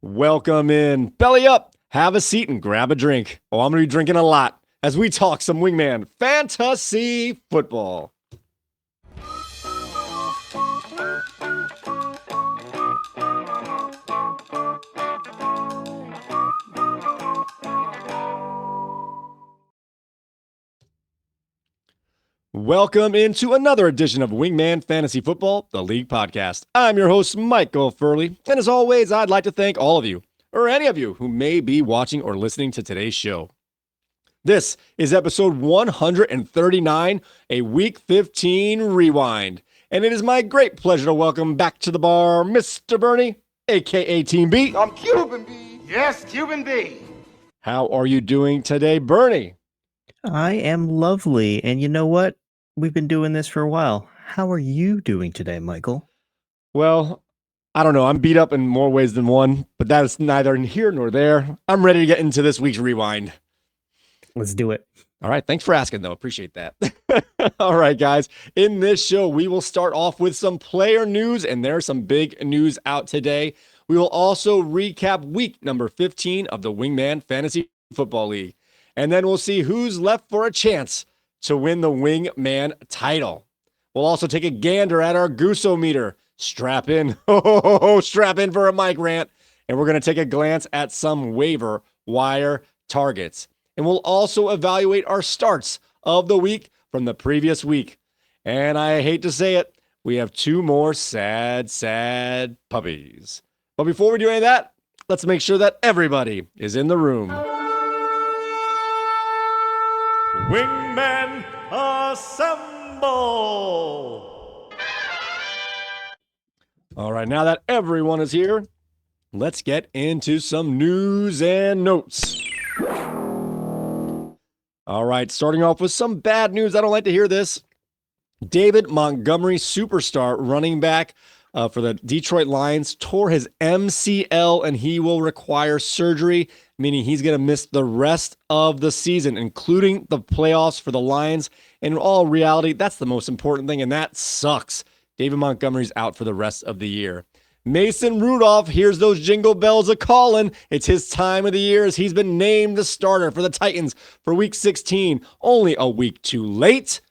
Welcome in. Belly up. Have a seat and grab a drink. Oh, I'm going to be drinking a lot as we talk some Wingman Fantasy Football. Welcome into another edition of Wingman Fantasy Football, the League Podcast. I'm your host, Michael Furley, and as always, I'd like to thank all of you, or any of you who may be watching or listening to today's show. This is episode 139, a Week 15 rewind, and it is my great pleasure to welcome back to the bar Mr. Bernie, aka Team B. I'm Cuban B. Yes, Cuban B. How are you doing today, Bernie? I am lovely, and you know what? We've been doing this for a while. How are you doing today, Michael? Well, I don't know. I'm beat up in more ways than one, but that is neither here nor there. I'm ready to get into this week's rewind. Let's do it. All right. Thanks for asking, though. Appreciate that. All right, guys. In this show, we will start off with some player news, and there's some big news out today. We will also recap week number 15 of the Wingman Fantasy Football League. And then we'll see who's left for a chance to win the Wingman title. We'll also take a gander at our Gooso-meter. Strap in. Strap in for a Mike Rant. And we're going to take a glance at some waiver wire targets. And we'll also evaluate our starts of the week from the previous week. And I hate to say it, we have two more sad puppies. But before we do any of that, let's make sure that everybody is in the room. Wingman Assemble! All right, now that everyone is here, let's get into some news and notes. All right, starting off with some bad news. I don't like to hear this. David Montgomery, superstar running back for the Detroit Lions, tore his MCL and he will require surgery, meaning he's going to miss the rest of the season, including the playoffs for the Lions. And in all reality, that's the most important thing, and that sucks. David Montgomery's out for the rest of the year. Mason Rudolph hears those jingle bells a-calling. It's his time of the year as he's been named the starter for the Titans for Week 16, only a week too late.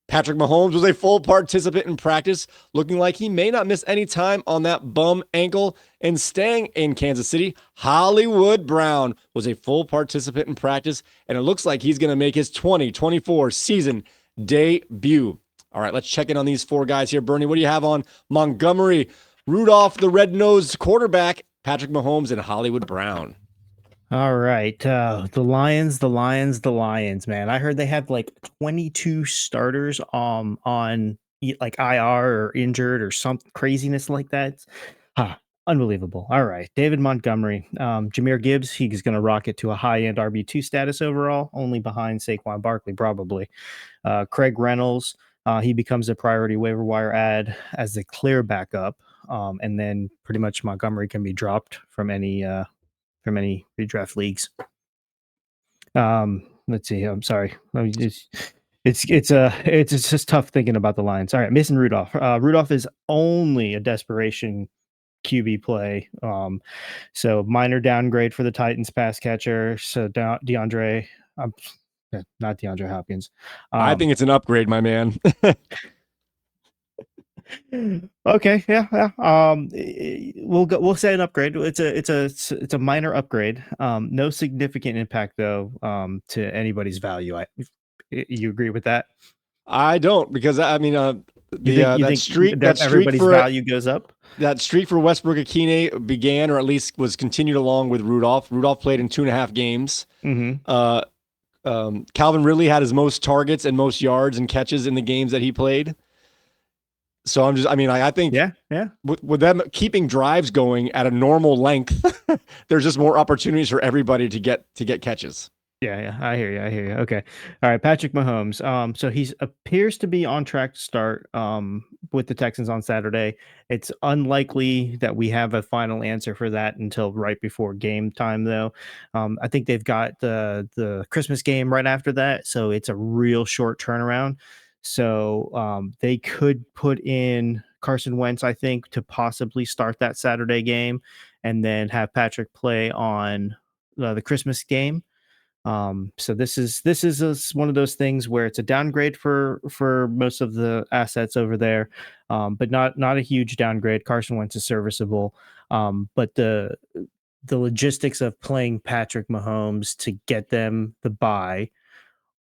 Patrick Mahomes was a full participant in practice, looking like he may not miss any time on that bum ankle. And staying in Kansas City, Hollywood Brown was a full participant in practice, and it looks like he's going to make his 2024 season debut. All right, let's check in on these four guys here. Bernie, what do you have on Montgomery, Rudolph, the red-nosed quarterback, Patrick Mahomes, and Hollywood Brown? All right. The Lions, man. I heard they had like 22 starters on like IR or injured or some craziness like that. Unbelievable. All right. David Montgomery. Jahmyr Gibbs, he's going to rocket to a high-end RB2 status overall, only behind Saquon Barkley, probably. Craig Reynolds, he becomes a priority waiver wire ad as the clear backup. And then pretty much Montgomery can be dropped from any redraft leagues. Let's see. I'm sorry. It's just tough thinking about the Lions. All right, Mason Rudolph. Rudolph is only a desperation QB play. So minor downgrade for the Titans pass catcher. So not DeAndre Hopkins. I think it's an upgrade, my man. Okay, yeah. We'll say an upgrade. It's a minor upgrade. No significant impact though to anybody's value. You agree with that? I don't, because I mean that streak everybody's for value goes up. That streak for Westbrook Akine began, or at least was continued along with Rudolph. Rudolph played in 2.5 games. Mm-hmm. Calvin Ridley had his most targets and most yards and catches in the games that he played. So I think with them keeping drives going at a normal length, there's just more opportunities for everybody to get catches. Yeah, I hear you. Okay. All right, Patrick Mahomes. So he appears to be on track to start with the Texans on Saturday. It's unlikely that we have a final answer for that until right before game time, though. I think they've got the Christmas game right after that, so it's a real short turnaround. So they could put in Carson Wentz, I think, to possibly start that Saturday game, and then have Patrick play on the Christmas game. So this is one of those things where it's a downgrade for most of the assets over there, but not a huge downgrade. Carson Wentz is serviceable, but the logistics of playing Patrick Mahomes to get them the bye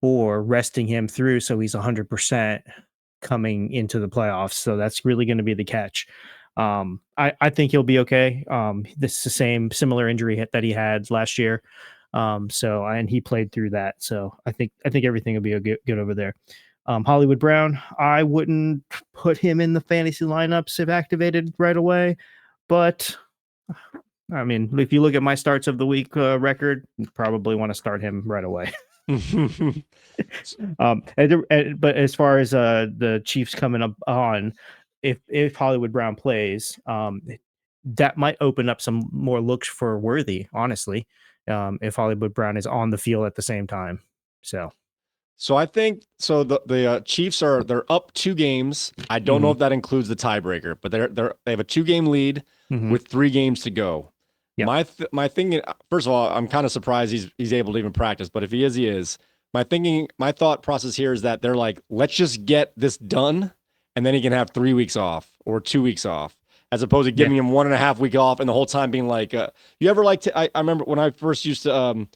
or resting him through so he's 100% coming into the playoffs. So that's really going to be the catch. I think he'll be okay. This is the similar injury that he had last year. And he played through that. So I think everything will be good over there. Hollywood Brown, I wouldn't put him in the fantasy lineups if activated right away, but I mean, if you look at my starts of the week record, you probably want to start him right away. But as far as the Chiefs coming up on, if Hollywood Brown plays, that might open up some more looks for Worthy, honestly, if Hollywood Brown is on the field at the same time. So I think the Chiefs they're up 2 games. I don't know if that includes the tiebreaker, but they have a 2-game lead with 3 games to go. Yep. My thinking, first of all, I'm kind of surprised he's able to even practice, but if he is, he is. My thought process here is that they're like, let's just get this done, and then he can have 3 weeks off or 2 weeks off, as opposed to giving him 1.5 week off and the whole time being like, you ever like to? I remember when I first used to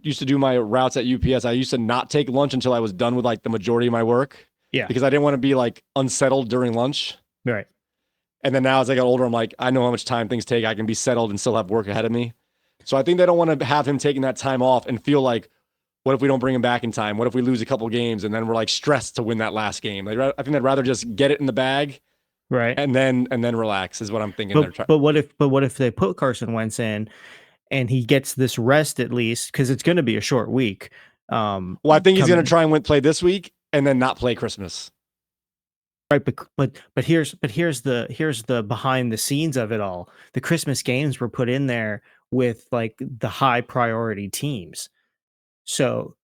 do my routes at UPS, I used to not take lunch until I was done with like the majority of my work. Yeah, because I didn't want to be like unsettled during lunch. Right. And then now as I got older, I'm like, I know how much time things take. I can be settled and still have work ahead of me. So I think they don't want to have him taking that time off and feel like, what if we don't bring him back in time? What if we lose a couple games and then we're like stressed to win that last game? I think they'd rather just get it in the bag, right, and then relax is what I'm thinking. But what if they put Carson Wentz in and he gets this rest at least, because it's going to be a short week. Well, I think he's going to try and play this week and then not play Christmas. Right, but here's the behind the scenes of it all. The Christmas games were put in there with like the high priority teams. So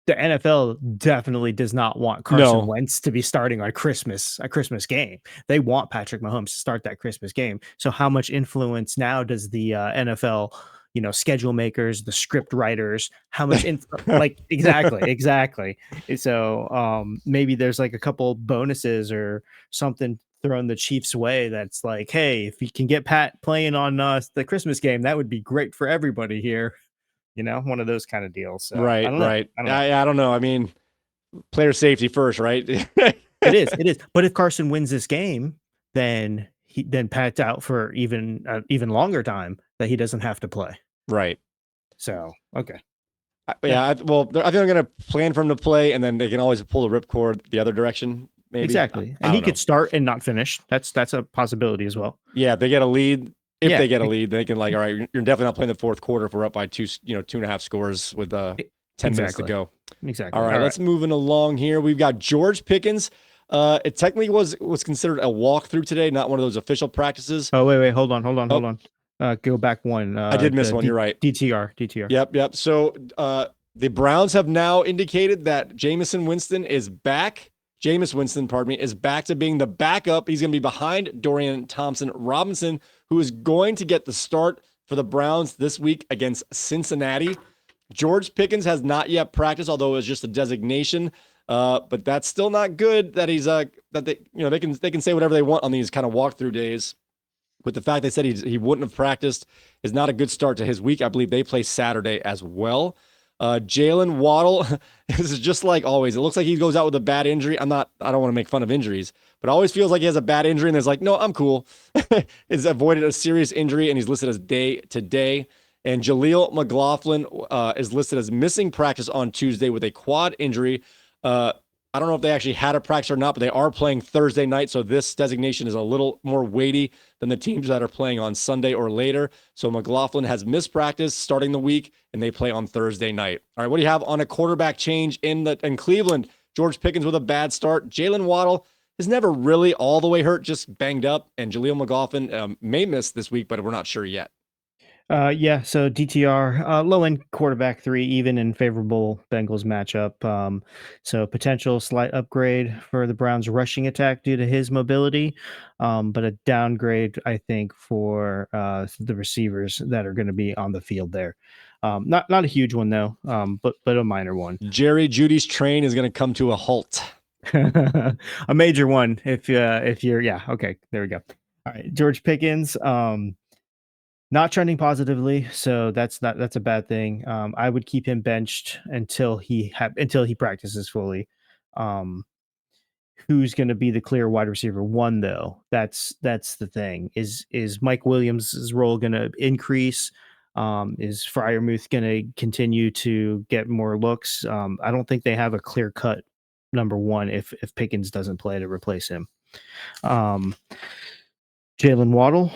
the NFL definitely does not want Carson Wentz to be starting on a Christmas game. They want Patrick Mahomes to start that Christmas game. So how much influence now does the NFL, schedule makers, the script writers, how much like exactly. So maybe there's like a couple bonuses or something thrown the Chiefs' way that's like, hey, if you can get Pat playing on the Christmas game, that would be great for everybody here. One of those kind of deals. So, right. I don't know. I mean, player safety first, right? It is. But if Carson wins this game, then Pat's out for even longer time that he doesn't have to play. Right. So, okay. I think they're going to plan for him to play, and then they can always pull the ripcord the other direction. Maybe. Exactly. And he could start and not finish. That's a possibility as well. Yeah, they get a lead. If they get a lead, they can all right, you're definitely not playing the fourth quarter if we're up by 2.5 scores with 10 minutes to go. Exactly. All right, let's moving along here. We've got George Pickens. It technically was considered a walkthrough today, not one of those official practices. Oh, wait, hold on. Go back one. I did miss one. You're right. DTR. Yep. So the Browns have now indicated that Jameis Winston is back to being the backup. He's going to be behind Dorian Thompson-Robinson, who is going to get the start for the Browns this week against Cincinnati. George Pickens has not yet practiced, although it was just a designation. But that's still not good that he's that they can say whatever they want on these kind of walkthrough days. With the fact they said he wouldn't have practiced is not a good start to his week. I believe they play Saturday as well. Jalen Waddle, this is just like always. It looks like he goes out with a bad injury. I don't want to make fun of injuries, but it always feels like he has a bad injury and there's like, no, I'm cool. He's avoided a serious injury and he's listed as day to day. And Jaleel McLaughlin is listed as missing practice on Tuesday with a quad injury. I don't know if they actually had a practice or not, but they are playing Thursday night. So this designation is a little more weighty than the teams that are playing on Sunday or later. So McLaughlin has missed practice starting the week and they play on Thursday night. All right. What do you have on a quarterback change in Cleveland? George Pickens with a bad start. Jalen Waddle is never really all the way hurt, just banged up. And Jaleel McLaughlin may miss this week, but we're not sure yet. Yeah, so DTR, low end quarterback 3, even in favorable Bengals matchup. So potential slight upgrade for the Browns rushing attack due to his mobility, but a downgrade, I think, for the receivers that are going to be on the field there. Not a huge one though, but a minor one. Jerry Judy's train is going to come to a halt. A major one if you're yeah, okay, there we go. All right, George Pickens. Not trending positively, so that's a bad thing. I would keep him benched until he practices fully. Um, who's going to be the clear wide receiver one though? That's the thing. Is Mike Williams' role going to increase? Is Fryermuth going to continue to get more looks? I don't think they have a clear cut number one if Pickens doesn't play to replace him. Um, Jalen Waddle.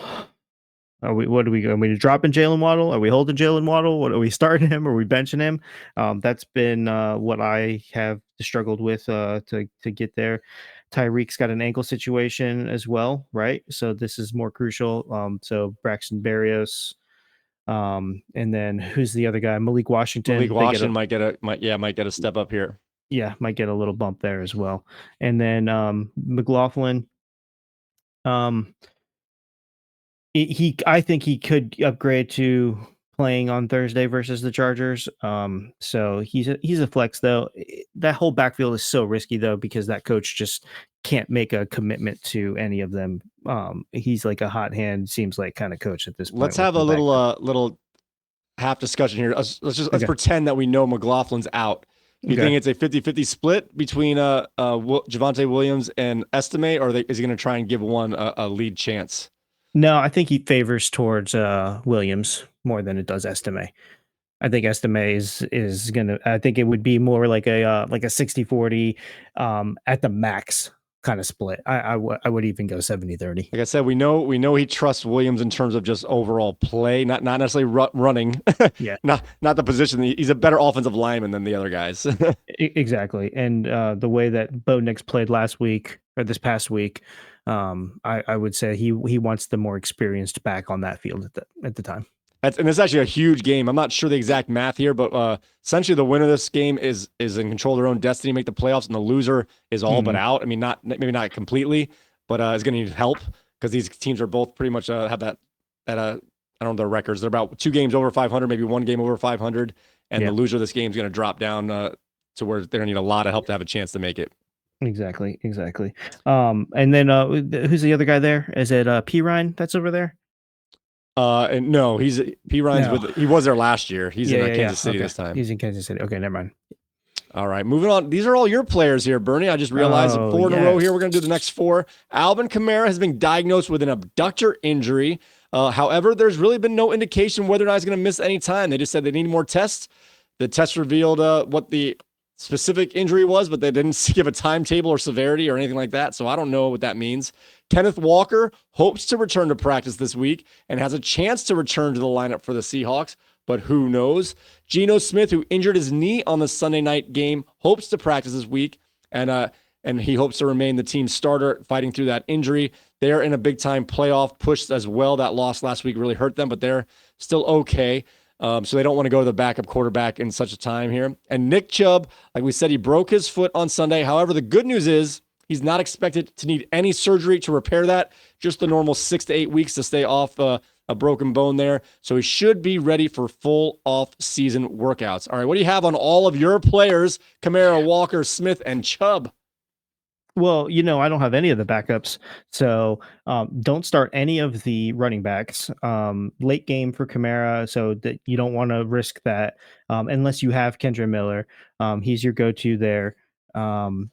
What are we dropping Jalen Waddle? Are we holding Jalen Waddle? What are we starting him? Are we benching him? That's been what I have struggled with to get there. Tyreek's got an ankle situation as well, right? So this is more crucial. So Braxton Berrios, and then who's the other guy? Malik Washington. Malik Washington might get a step up here. Yeah, might get a little bump there as well. And then McLaughlin. I think he could upgrade to playing on Thursday versus the Chargers. So he's a flex though. That whole backfield is so risky though because that coach just can't make a commitment to any of them. He's like a hot hand, seems like kind of coach at this point. Let's have a little half discussion here. Let's pretend that we know McLaughlin's out. You think it's a 50-50 split between Javonte Williams and Estime, or is he going to try and give one a lead chance? No, I think he favors towards Williams more than it does Estime. I think Estime is gonna. I think it would be more like a 60-40 at the max kind of split. I would even go 70-30. Like I said, we know he trusts Williams in terms of just overall play, not necessarily running. Yeah, not the position. He's a better offensive lineman than the other guys. exactly. And the way that Bo Nix played last week or this past week, I would say he wants the more experienced back on that field at the time. And it's actually a huge game. I'm not sure the exact math here, but essentially the winner of this game is in control of their own destiny, make the playoffs, and the loser is all but out. I mean, maybe not completely, but is going to need help because these teams are both pretty much have that I don't know their records. They're about 2 games over 500, maybe 1 game over 500, and the loser of this game is going to drop down to where they're going to need a lot of help to have a chance to make it. Exactly. And then who's the other guy there? Is it P Ryan that's over there? And no, he's P Ryan's he was there last year. He's in Kansas City this time. He's in Kansas City. Okay, never mind. All right, moving on. These are all your players here, Bernie. I just realized 4 in a row here. We're going to do the next 4. Alvin Kamara has been diagnosed with an abductor injury. However, there's really been no indication whether or not he's going to miss any time. They just said they need more tests. The test revealed what the specific injury was, but they didn't give a timetable or severity or anything like that. So I don't know what that means. Kenneth Walker hopes to return to practice this week and has a chance to return to the lineup for the Seahawks, but who knows? Geno Smith, who injured his knee on the Sunday night game, hopes to practice this week, and he hopes to remain the team starter fighting through that injury. They're in a big-time playoff push as well. That loss last week really hurt them, but they're still okay. So they don't want to go to the backup quarterback in such a time here. And Nick Chubb, like we said, he broke his foot on Sunday. However, the good news is he's not expected to need any surgery to repair that, just the normal 6 to 8 weeks to stay off a broken bone there. So he should be ready for full off-season workouts. All right, what do you have on all of your players, Kamara, Walker, Smith, and Chubb? Well, I don't have any of the backups, so don't start any of the running backs. Late game for Kamara, so that you don't want to risk that unless you have Kendra Miller. He's your go-to there.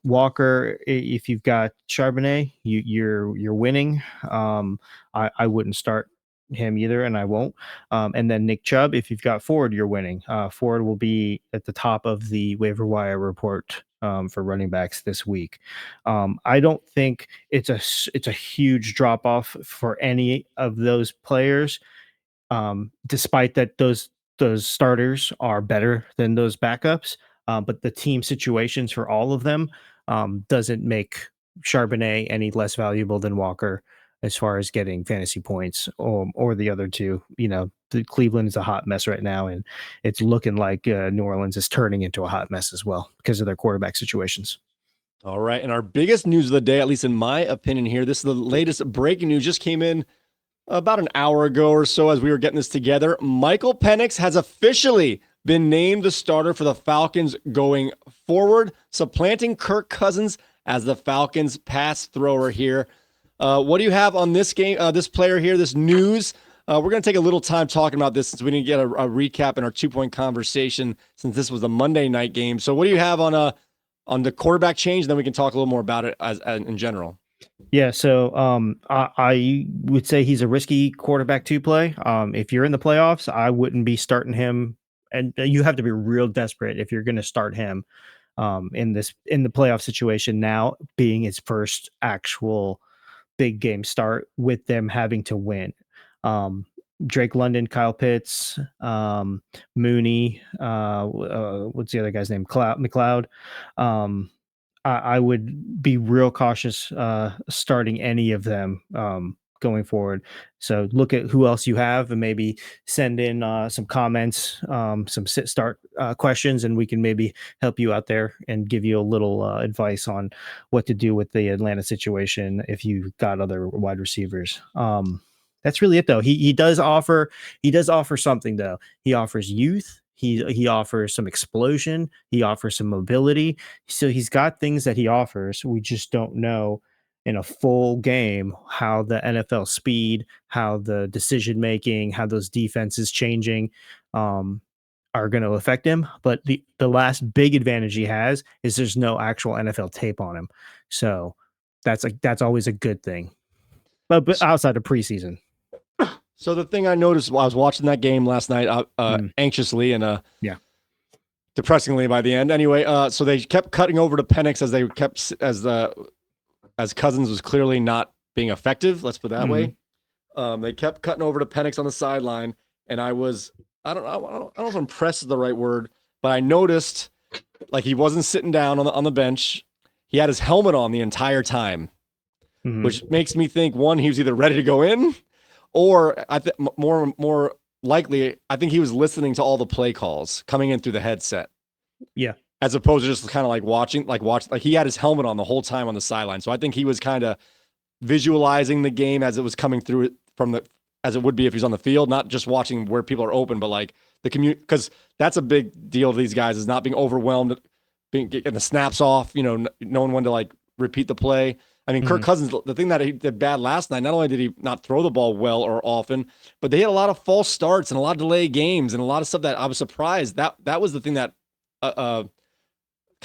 Walker, if you've got Charbonnet, you're winning. I wouldn't start him either, and I won't. And then Nick Chubb, if you've got Ford, you're winning. Ford will be at the top of the waiver wire report for running backs this week. I don't think it's a huge drop off for any of those players, despite that those starters are better than those backups. But the team situations for all of them doesn't make Charbonnet any less valuable than Walker. as far as getting fantasy points, or the other two. The Cleveland is a hot mess right now, and it's looking like New Orleans is turning into a hot mess as well because of their quarterback situations. All right. And our biggest news of the day, at least in my opinion here, this is the latest breaking news, just came in about an hour ago or so as we were getting this together. Michael Penix has officially been named the starter for the Falcons going forward, supplanting Kirk Cousins as the Falcons pass thrower here. What do you have on this game, this player here, this news? We're going to take a little time talking about this since we didn't get a recap in our 2-point conversation since this was a Monday night game. So what do you have on the quarterback change? Then we can talk a little more about it as in general. Yeah, so I would say he's a risky quarterback to play. If you're in the playoffs, I wouldn't be starting him, and you have to be real desperate if you're going to start him in the playoff situation now, being his first actual big game start with them having to win. Drake London, Kyle Pitts, Mooney, what's the other guy's name? McLeod. I would be real cautious starting any of them going forward. So look at who else you have and maybe send in some comments, some start questions, and we can maybe help you out there and give you a little advice on what to do with the Atlanta situation if you've got other wide receivers. That's really it, though. He does offer something, though. He offers youth. He offers some explosion. He offers some mobility. So he's got things that he offers. We just don't know in a full game how the NFL speed, how the decision making, how those defenses changing are going to affect him. But the last big advantage he has is there's no actual NFL tape on him. So that's always a good thing. But outside of preseason. So the thing I noticed while I was watching that game last night, anxiously and depressingly by the end. Anyway, so they kept cutting over to Penix as Cousins was clearly not being effective. Let's put it that way. They kept cutting over to Penix on the sideline, and I don't know if impressed is the right word, but I noticed like he wasn't sitting down on the bench. He had his helmet on the entire time, which makes me think one, he was either ready to go in. Or I think more likely, I think he was listening to all the play calls coming in through the headset. Yeah. As opposed to just kind of like watching, like he had his helmet on the whole time on the sideline. So I think he was kind of visualizing the game as it was coming through as it would be if he's on the field, not just watching where people are open, but like the commute, because that's a big deal to these guys is not being overwhelmed, getting the snaps off, knowing when to like repeat the play. I mean, Kirk Cousins, the thing that he did bad last night, not only did he not throw the ball well or often, but they had a lot of false starts and a lot of delayed games and a lot of stuff that I was surprised. That was the thing that kind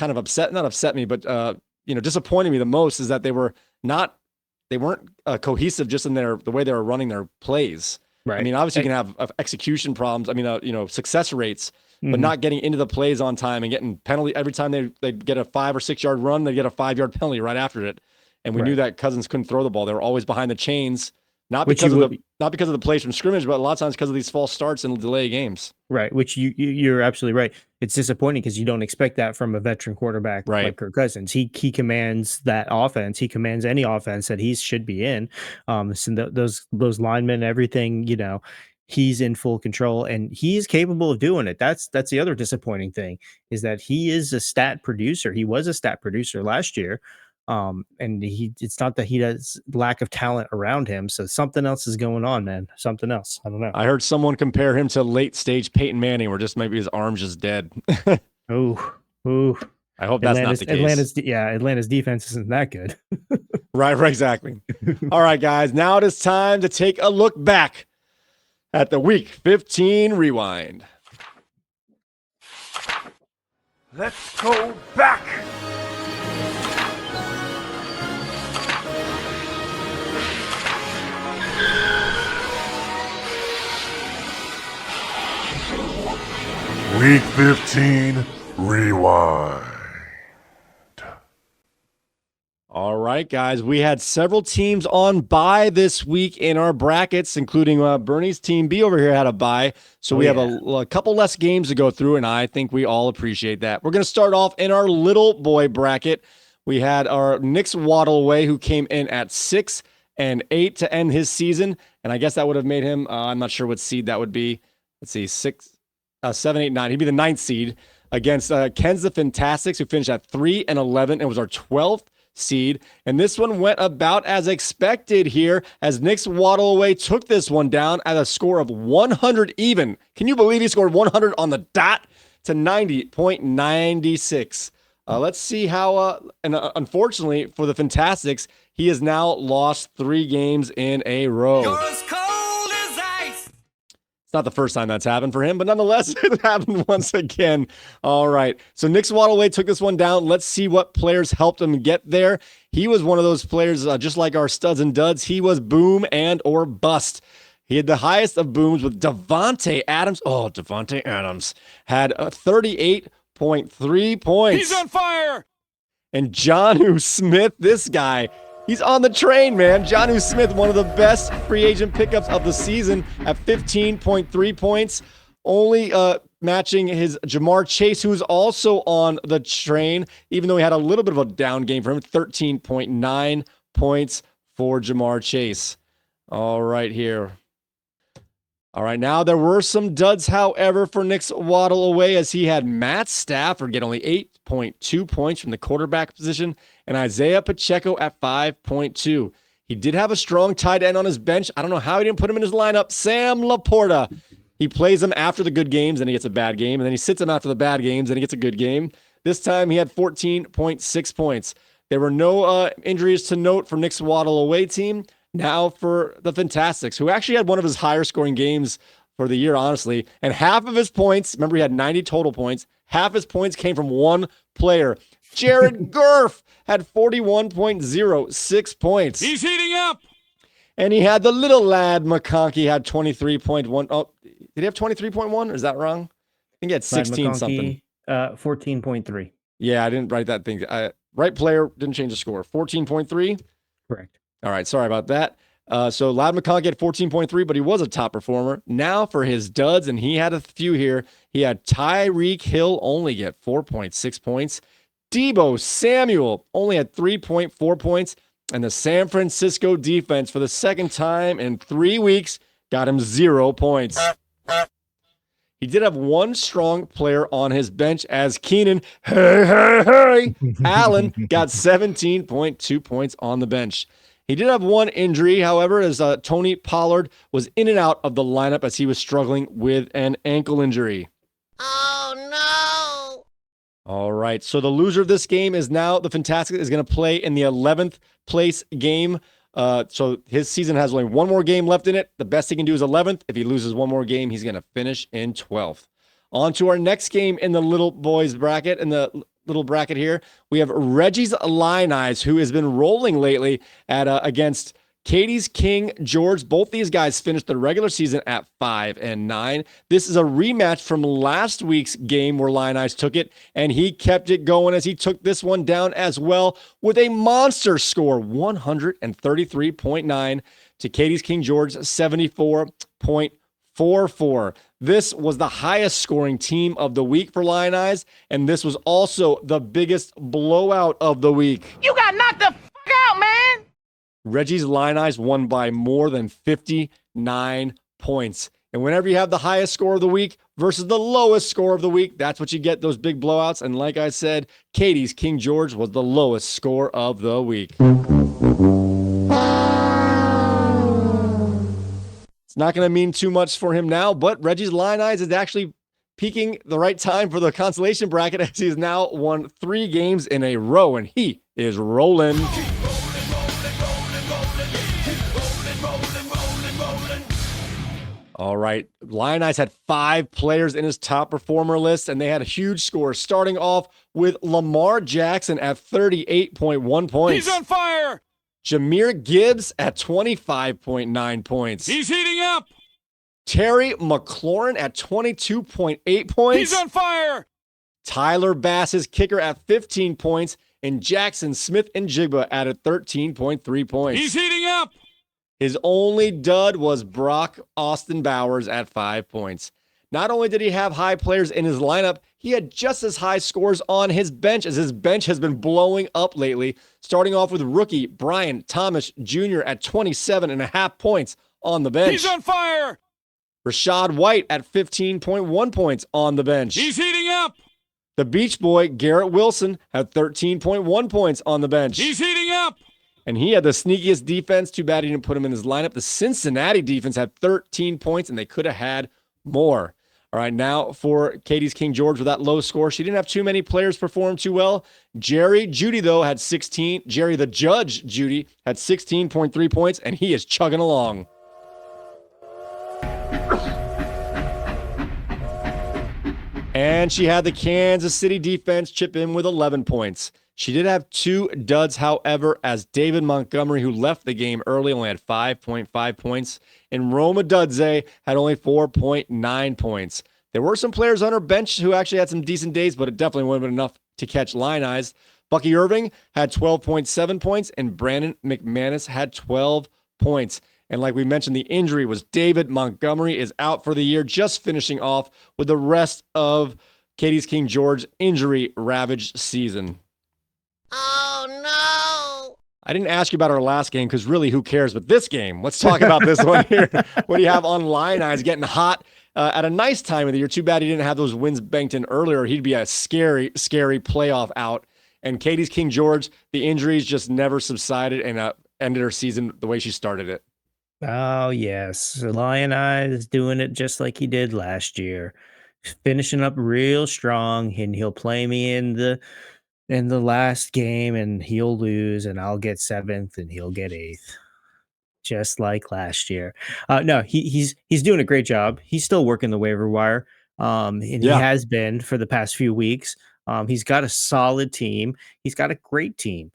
of not upset me, but disappointed me the most is that they weren't cohesive just in the way they were running their plays. Right. I mean, obviously you can have execution problems. I mean, success rates, but not getting into the plays on time and getting penalty every time they get a 5 or 6 yard run, they get a 5-yard penalty right after it. And we knew that Cousins couldn't throw the ball. They were always behind the chains, not because of the plays from scrimmage, but a lot of times because of these false starts and delay games. Right, which you're absolutely right. It's disappointing because you don't expect that from a veteran quarterback like Kirk Cousins. He commands that offense. He commands any offense that he should be in. So those linemen, everything, he's in full control and he's capable of doing it. That's the other disappointing thing is that he is a stat producer. He was a stat producer last year. And it's not that he has lack of talent around him. So something else is going on, man. Something else. I don't know. I heard someone compare him to late stage Peyton Manning, where just maybe his arm's just dead. Oh. I hope that's not the case. Atlanta's defense isn't that good. Right, exactly. All right, guys. Now it is time to take a look back at the Week 15 Rewind. Let's go back. Week 15 Rewind. All right, guys. We had several teams on bye this week in our brackets, including Bernie's team B over here had a bye. So we have a couple less games to go through, and I think we all appreciate that. We're going to start off in our little boy bracket. We had our Knicks Waddle away, who came in at 6 to end his season. And I guess that would have made him, I'm not sure what seed that would be. Let's see, 7, 8, 9. He'd be the 9th seed against Ken's the Fantastics, who finished at 3-11 and was our 12th seed. And this one went about as expected here, as Nick's Waddle Away took this one down at a score of 100 even. Can you believe he scored 100 on the dot to 90.96? Let's see how, unfortunately for the Fantastics, he has now lost 3 games in a row. You're as cold as ice. It's not the first time that's happened for him, but nonetheless, it happened once again. All right. So Nick's Waddle took this one down. Let's see what players helped him get there. He was one of those players, just like our studs and duds. He was boom and or bust. He had the highest of booms with Devontae Adams. Oh, Devontae Adams had 38.3 points. He's on fire. And Jonnu Smith, this guy, he's on the train, man. Jonnu Smith, one of the best free agent pickups of the season at 15.3 points, only matching his Jamar Chase, who's also on the train, even though he had a little bit of a down game for him, 13.9 points for Jamar Chase. All right, here. All right, now there were some duds, however, for Nick's Waddle Away, as he had Matt Stafford get only 8.2 points from the quarterback position and Isaiah Pacheco at 5.2. He did have a strong tight end on his bench. I don't know how he didn't put him in his lineup. Sam Laporta. He plays him after the good games, and he gets a bad game, and then he sits him after the bad games, and he gets a good game. This time he had 14.6 points. There were no injuries to note for Nick's Waddle Away team. Now for the Fantastics, who actually had one of his higher scoring games for the year, honestly. And half of his points, remember he had 90 total points, half his points came from one player. Jared Goff had 41.06 points. He's heating up. And he had the little lad, McConkey, had 23.1. Oh, did he have 23.1? Or is that wrong? I think he had 16 something. 14.3. Yeah, I didn't write that thing. Right player, didn't change the score. 14.3? Correct. All right, sorry about that. So Ladd McConkey had 14.3, but he was a top performer. Now for his duds, and he had a few here. He had Tyreek Hill only get 4.6 points. Deebo Samuel only had 3.4 points. And the San Francisco defense, for the second time in 3 weeks, got him 0 points. He did have one strong player on his bench, as Keenan, hey, Allen got 17.2 points on the bench. He did have one injury, however, as Tony Pollard was in and out of the lineup as he was struggling with an ankle injury. Oh, no. All right, so the loser of this game is now the Fantastic is going to play in the 11th place game. So his season has only one more game left in it. The best he can do is 11th. If he loses one more game, he's going to finish in 12th. On to our next game in the little boys bracket, in the little bracket here. We have Reggie's Illini, who has been rolling lately at against Katie's King George. Both these guys finished the regular season at 5-9. This is a rematch from last week's game where Illini took it, and he kept it going as he took this one down as well with a monster score, 133.9 to Katie's King George, 74.44. This was the highest scoring team of the week for Illini, and this was also the biggest blowout of the week. You got knocked the fuck out, man. Reggie's Illini won by more than 59 points. And whenever you have the highest score of the week versus the lowest score of the week, that's what you get, those big blowouts. And like I said, Katie's King George was the lowest score of the week. It's not going to mean too much for him now, but Reggie's Illini is actually peaking the right time for the consolation bracket, as he's now won 3 games in a row, and he is rolling. All right, Lionize had 5 players in his top performer list, and they had a huge score, starting off with Lamar Jackson at 38.1 points. He's on fire. Jahmyr Gibbs at 25.9 points. He's heating up. Terry McLaurin at 22.8 points. He's on fire. Tyler Bass, his kicker, at 15 points, and Jackson Smith and Jigba added 13.3 points. He's heating up. His only dud was Brock Austin Bowers at 5 points. Not only did he have high players in his lineup, he had just as high scores on his bench, as his bench has been blowing up lately, starting off with rookie Brian Thomas Jr. at 27.5 points on the bench. He's on fire. Rashad White at 15.1 points on the bench. He's heating up. The Beach Boy, Garrett Wilson, had 13.1 points on the bench. He's heating up. And he had the sneakiest defense. Too bad he didn't put him in his lineup. The Cincinnati defense had 13 points, and they could have had more. All right, now for Katie's King George with that low score. She didn't have too many players perform too well. Jerry Judy, though, had 16. Jerry the Judge Judy had 16.3 points, and he is chugging along. And she had the Kansas City defense chip in with 11 points. She did have 2 duds, however, as David Montgomery, who left the game early, only had 5.5 points. And Roma Dudze had only 4.9 points. There were some players on her bench who actually had some decent days, but it definitely wouldn't have been enough to catch line eyes. Bucky Irving had 12.7 points, and Brandon McManus had 12 points. And like we mentioned, the injury was David Montgomery is out for the year, just finishing off with the rest of Katie's King George injury-ravaged season. Oh, no. I didn't ask you about our last game because really, who cares? But this game, let's talk about this one here. What do you have on Line Eyes getting hot at a nice time of the year? Too bad he didn't have those wins banked in earlier. He'd be a scary, scary playoff out. And Katie's King George, the injuries just never subsided and ended her season the way she started it. Oh, yes. Lion Eyes doing it just like he did last year. Finishing up real strong, and he'll play me in the last game, and he'll lose, and I'll get 7th, and he'll get 8th. Just like last year. No, he's doing a great job. He's still working the waiver wire. And he has been for the past few weeks. He's got a solid team. He's got a great team.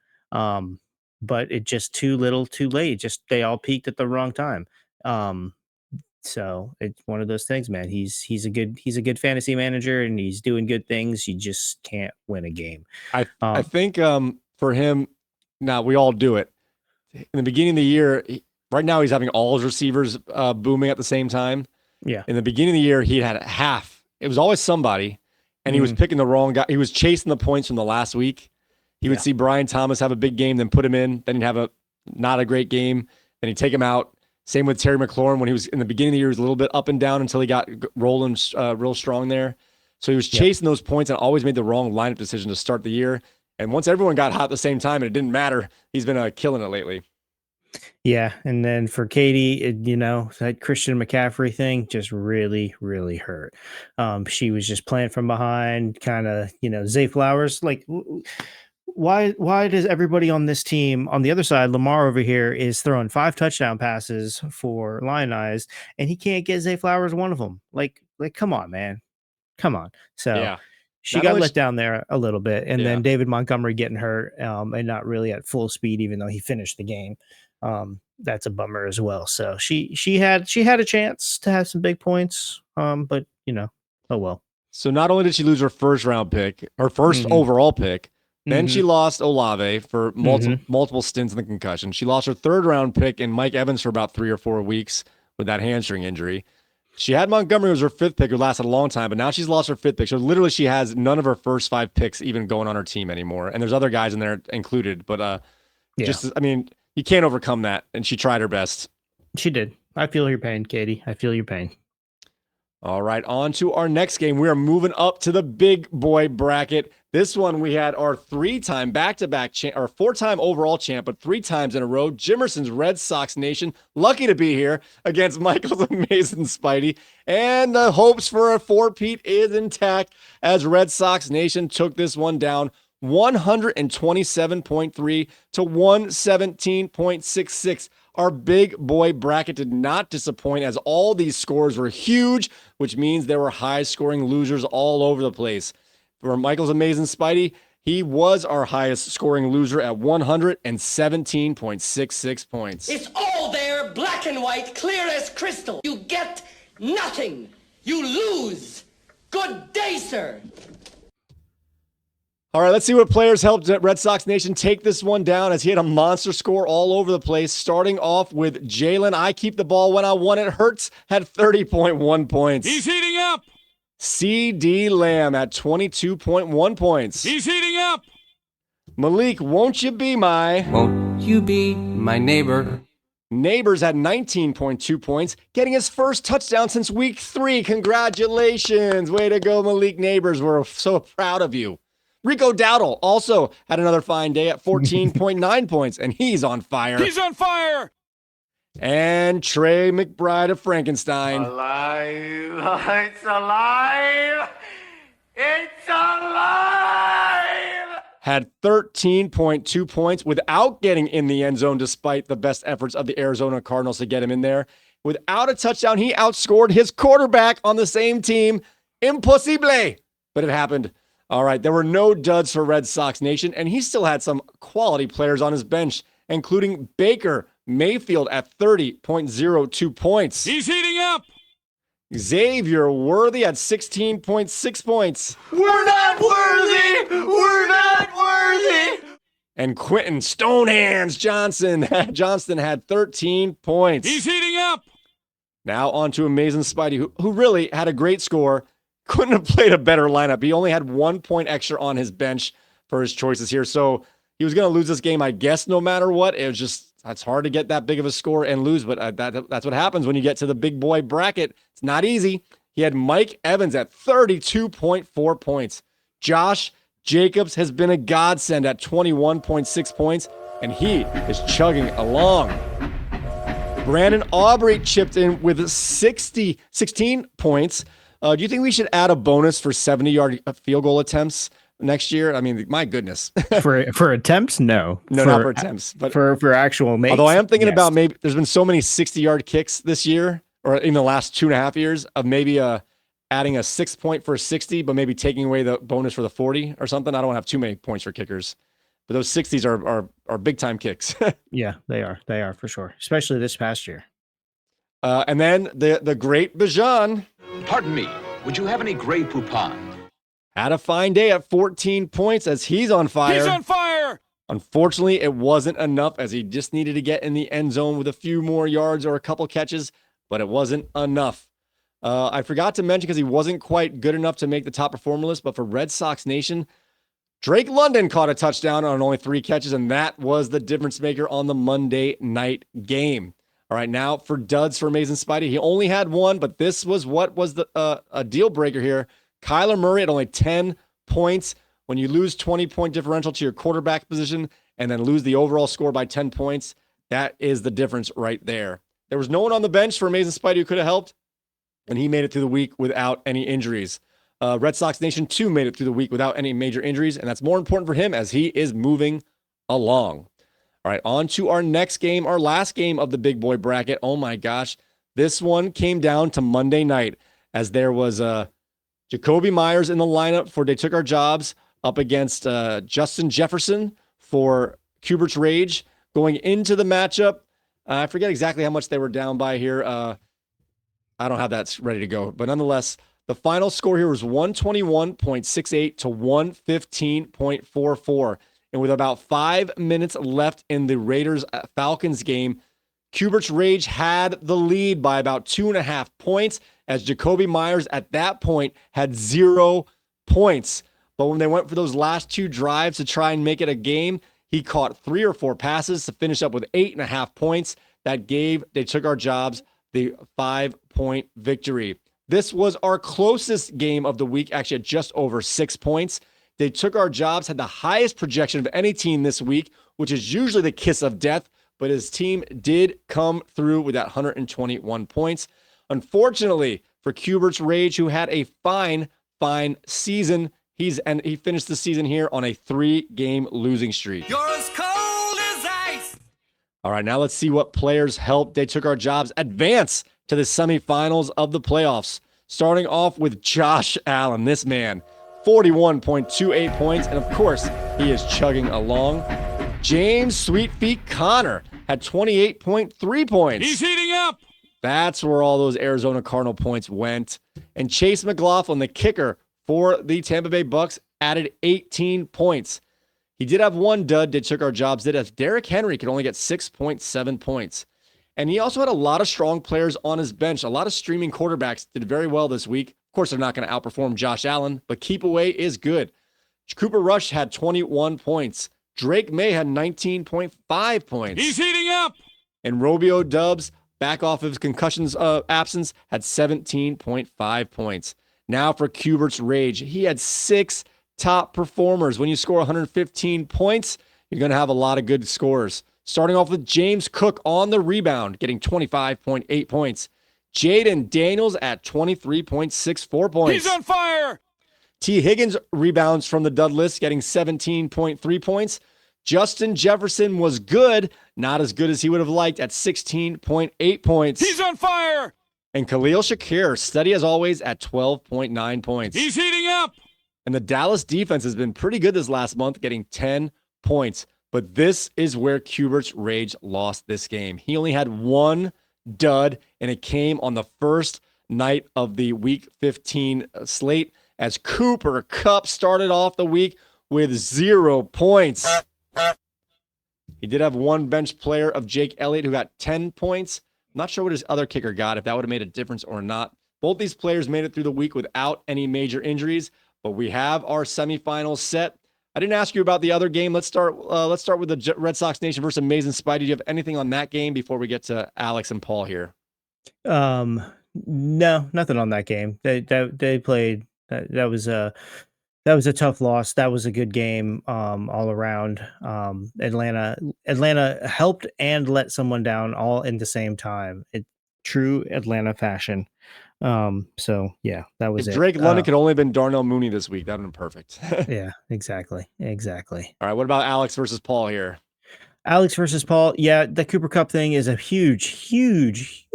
But it just too little, too late. Just they all peaked at the wrong time. So it's one of those things, man. He's a good fantasy manager, and he's doing good things. You just can't win a game. I think for him, now we all do it. In the beginning of the year, right now he's having all his receivers booming at the same time. Yeah. In the beginning of the year, he had half. It was always somebody, and he was picking the wrong guy. He was chasing the points from the last week. He would see Brian Thomas have a big game, then put him in. Then he'd have not a great game. Then he'd take him out. Same with Terry McLaurin when he was in the beginning of the year. He was a little bit up and down until he got rolling real strong there. So he was chasing those points and always made the wrong lineup decision to start the year. And once everyone got hot at the same time and it didn't matter, he's been killing it lately. Yeah, and then for Katie, that Christian McCaffrey thing just really, really hurt. She was just playing from behind, kind of, Zay Flowers, like. Why does everybody on this team on the other side, Lamar over here, is throwing 5 touchdown passes for Lion Eyes, and he can't get Zay Flowers one of them? Like, come on, man, come on. So she got let down there a little bit, and then David Montgomery getting hurt and not really at full speed, even though he finished the game. That's a bummer as well. So she had a chance to have some big points, but oh well. So not only did she lose her first round pick, her first overall pick. Then she lost Olave for multiple stints in the concussion. She lost her 3rd round pick in Mike Evans for about 3 or 4 weeks with that hamstring injury. She had Montgomery was her 5th pick, who lasted a long time, but now she's lost her 5th pick. So literally she has none of her first 5 picks even going on her team anymore. And there's other guys in there included, but you can't overcome that. And she tried her best. She did. I feel your pain, Katie. I feel your pain. All right, on to our next game. We are moving up to the big boy bracket. This one, we had our 3-time back-to-back champ, or 4-time overall champ, but 3 times in a row. Jimerson's Red Sox Nation, lucky to be here against Michael's Amazing Spidey. And the hopes for a 4-peat is intact as Red Sox Nation took this one down 127.3 to 117.66. Our big boy bracket did not disappoint as all these scores were huge, which means there were high-scoring losers all over the place. For Michael's Amazing Spidey, he was our highest-scoring loser at 117.66 points. It's all there, black and white, clear as crystal. You get nothing. You lose. Good day, sir. All right, let's see what players helped Red Sox Nation take this one down as he had a monster score all over the place, starting off with Jalen. I keep the ball when I want it. Hurts had 30.1 points. He's heating up. CD Lamb at 22.1 points. He's heating up. Malik, won't you be my... Won't you be my neighbor? Neighbors at 19.2 points, getting his first touchdown since week 3. Congratulations. Way to go, Malik Neighbors. We're so proud of you. Rico Dowdle also had another fine day at 14.9 points, and he's on fire. He's on fire. And Trey McBride of Frankenstein Alive! It's alive! It's alive! had 13.2 points without getting in the end zone, despite the best efforts of the Arizona Cardinals to get him in there. Without a touchdown, he outscored his quarterback on the same team. Impossible! But it happened. All right, there were no duds for Red Sox Nation, and he still had some quality players on his bench, including Baker Mayfield at 30.02 points. He's heating up. Xavier Worthy at 16.6 points. We're not worthy! We're not worthy! And Quentin Stonehands Johnston had 13 points. He's heating up. Now on to Amazing Spidey, who really had a great score. Couldn't have played a better lineup. He only had 1 point extra on his bench for his choices here. So he was going to lose this game, I guess, no matter what. It was just, it's hard to get that big of a score and lose, but that's what happens when you get to the big boy bracket. It's not easy. He had Mike Evans at 32.4 points. Josh Jacobs has been a godsend at 21.6 points, and he is chugging along. Brandon Aubrey chipped in with 16 points. Do you think we should add a bonus for 70-yard field goal attempts next year? I mean, my goodness. for attempts, no. Not for attempts, but for actual makes. Although I am thinking yes. about maybe there's been so many 60-yard kicks this year, or in the last 2.5 years, of maybe adding a 6 point for a 60, but maybe taking away the bonus for the 40 or something. I don't have too many points for kickers, but those 60s are big time kicks. Yeah, they are for sure, especially this past year. And then the great Bijan Pardon me, would you have any Grey Poupon? had a fine day at 14 points as he's on fire. He's on fire. Unfortunately, it wasn't enough as he just needed to get in the end zone with a few more yards or a couple catches, but it wasn't enough. I forgot to mention because he wasn't quite good enough to make the top performer list, but for Red Sox Nation, Drake London caught a touchdown on only 3 catches, and that was the difference maker on the Monday night game. All right, now for duds for Amazing Spidey. He only had 1, but this was what was a deal breaker here. Kyler Murray at only 10 points. When you lose 20-point differential to your quarterback position and then lose the overall score by 10 points, that is the difference right there. There was no one on the bench for Amazing Spidey who could have helped, and he made it through the week without any injuries. Red Sox Nation, too, made it through the week without any major injuries, and that's more important for him as he is moving along. All right, on to our next game, our last game of the big boy bracket. Oh my gosh, this one came down to Monday night as there was Jacoby Myers in the lineup for They Took Our Jobs up against Justin Jefferson for Kubert's Rage. Going into the matchup, I forget exactly how much they were down by here. I don't have that ready to go, but nonetheless, the final score here was 121.68 to 115.44. And with about 5 minutes left in the Raiders-Falcons game, Kubert's Rage had the lead by about 2.5 points, as Jacoby Myers at that point had 0 points. But when they went for those last 2 drives to try and make it a game, he caught 3 or 4 passes to finish up with 8.5 points. That gave They Took Our Jobs the 5-point victory. This was our closest game of the week, actually at just over 6 points. They Took Our Jobs had the highest projection of any team this week, which is usually the kiss of death, but his team did come through with that 121 points. Unfortunately for Kubert's Rage, who had a fine season, he finished the season here on a 3-game losing streak. You're as cold as ice. All right, now let's see what players helped They Took Our Jobs advance to the semifinals of the playoffs. Starting off with Josh Allen, this man, 41.28 points, and of course, he is chugging along. James Sweetfeet Connor had 28.3 points. He's heating up. That's where all those Arizona Cardinal points went. And Chase McLaughlin, the kicker for the Tampa Bay Bucks, added 18 points. He did have 1 dud, They Took Our Jobs did, as Derrick Henry could only get 6.7 points. And he also had a lot of strong players on his bench. A lot of streaming quarterbacks did very well this week. Of course, they're not going to outperform Josh Allen, but keep away is good. Cooper Rush had 21 points. Drake May had 19.5 points. He's heating up. And Romeo Dubs, back off of his concussions absence, had 17.5 points. Now for Cubert's Rage. He had 6 top performers. When you score 115 points, you're going to have a lot of good scores. Starting off with James Cook on the rebound, getting 25.8 points. Jaden Daniels at 23.64 points. He's on fire. T. Higgins rebounds from the dud list, getting 17.3 points. Justin Jefferson was good, not as good as he would have liked, at 16.8 points. He's on fire. And Khalil Shakir, steady as always, at 12.9 points. He's heating up. And the Dallas defense has been pretty good this last month, getting 10 points. But this is where Cubert's Rage lost this game. He only had one dud, and it came on the first night of the Week 15 slate as Cooper Kupp started off the week with 0 points. He did have one bench player of Jake Elliott who got 10 points. I'm not sure what his other kicker got, if that would have made a difference or not. Both these players made it through the week without any major injuries, but we have our semifinals set. I didn't ask you about the other game. Let's start with the Red Sox Nation versus Amazing Spidey. Do you have anything on that game before we get to Alex and Paul here? No, nothing on that game. They played. That was a tough loss. That was a good game all around. Atlanta helped and let someone down all in the same time. True Atlanta fashion. So yeah, that was if it. Drake London could only have been Darnell Mooney this week, that would have been perfect. Yeah, exactly. All right, what about Alex versus Paul here? Alex versus Paul. Yeah, the Cooper Kupp thing is a huge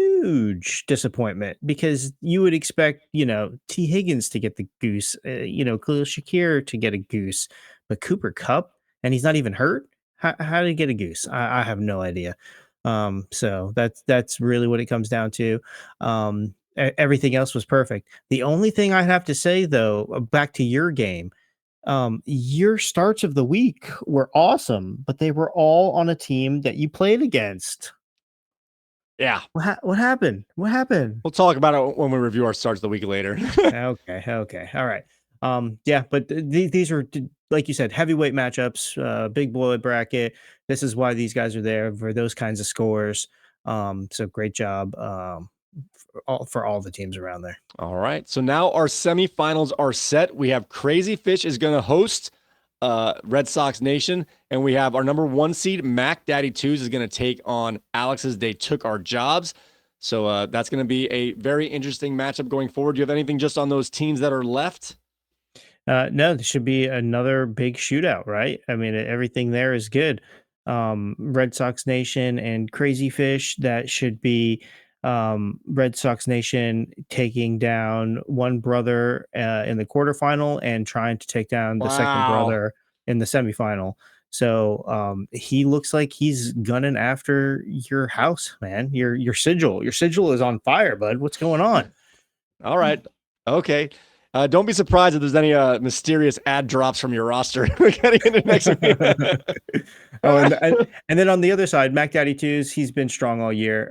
disappointment because you would expect, T. Higgins to get the goose, Khalil Shakir to get a goose, but Cooper Kupp, and he's not even hurt. How did he get a goose? I have no idea. So that's really what it comes down to. Everything else was perfect. The only thing I have to say, though, back to your game, your starts of the week were awesome, but they were all on a team that you played against. Yeah. What happened? We'll talk about it when we review our starts of the week later. Okay. All right. Yeah, but these are, like you said, heavyweight matchups, big boy bracket. This is why these guys are there, for those kinds of scores. So great job. For all the teams around there. All right. So now our semifinals are set. We have Crazy Fish is going to host Red Sox Nation, and we have our number 1 seed, Mac Daddy 2s, is going to take on Alex's They Took Our Jobs. So that's going to be a very interesting matchup going forward. Do you have anything just on those teams that are left? No, there should be another big shootout, right? I mean, everything there is good. Red Sox Nation and Crazy Fish, that should be Red Sox Nation taking down one brother in the quarterfinal and trying to take down the second brother in the semifinal. So he looks like he's gunning after your house, man. Your sigil is on fire, bud. What's going on? All right. Okay. Don't be surprised if there's any mysterious ad drops from your roster getting into next week. And then on the other side, Mac Daddy 2s, he's been strong all year.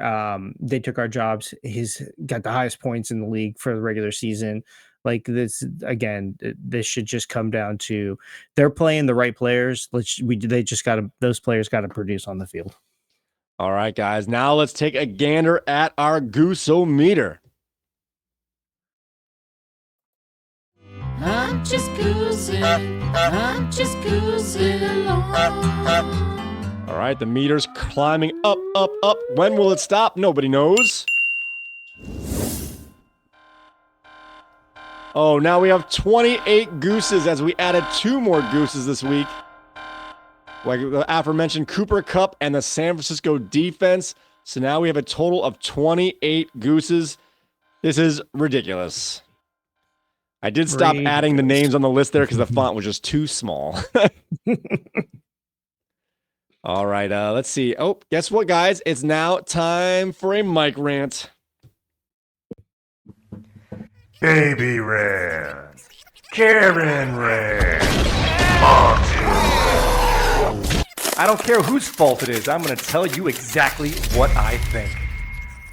They Took Our Jobs. He's got the highest points in the league for the regular season. Like this, again, this should just come down to they're playing the right players. Those players got to produce on the field. All right, guys. Now let's take a gander at our Goose-O-meter. I'm just cruising along. All right, the meter's climbing up. When will it stop? Nobody knows. Oh, now we have 28 gooses as we added 2 more gooses this week. Like the aforementioned Cooper Kupp and the San Francisco defense. So now we have a total of 28 gooses. This is ridiculous. I did stop adding the names on the list there because the font was just too small. All right, let's see. Oh, guess what, guys? It's now time for a Mike Rant. Baby Rant. Karen Rant. Monty. I don't care whose fault it is. I'm going to tell you exactly what I think.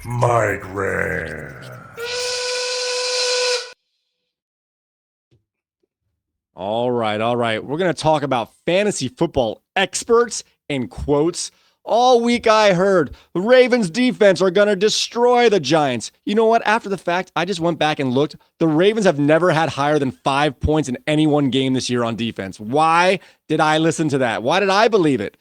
Mike Rant. All right. We're going to talk about fantasy football experts in quotes. All week I heard the Ravens defense are going to destroy the Giants. You know what? After the fact, I just went back and looked. The Ravens have never had higher than 5 points in any one game this year on defense. Why did I listen to that? Why did I believe it?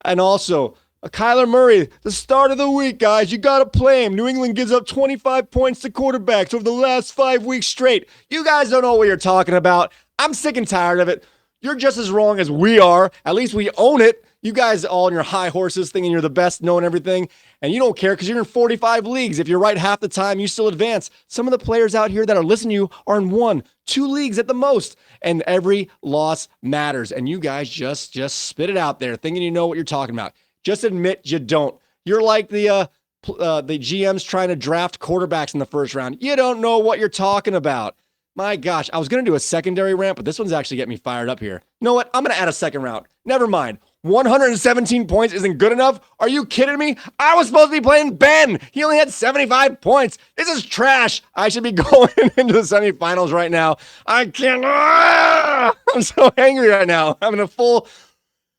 And also, Kyler Murray, the start of the week, guys, you got to play him. New England gives up 25 points to quarterbacks over the last 5 weeks straight. You guys don't know what you're talking about. I'm sick and tired of it. You're just as wrong as we are. At least we own it. You guys all on your high horses thinking you're the best, knowing everything, and you don't care because you're in 45 leagues. If you're right half the time, you still advance. Some of the players out here that are listening to you are in 1, 2 leagues at the most, and every loss matters. And you guys just spit it out there thinking you know what you're talking about. Just admit you don't. You're like the GMs trying to draft quarterbacks in the first round. You don't know what you're talking about. My gosh, I was going to do a secondary rant, but this one's actually getting me fired up here. You know what? I'm going to add a second round. Never mind. 117 points isn't good enough? Are you kidding me? I was supposed to be playing Ben. He only had 75 points. This is trash. I should be going into the semifinals right now. I can't. I'm so angry right now. I'm in a full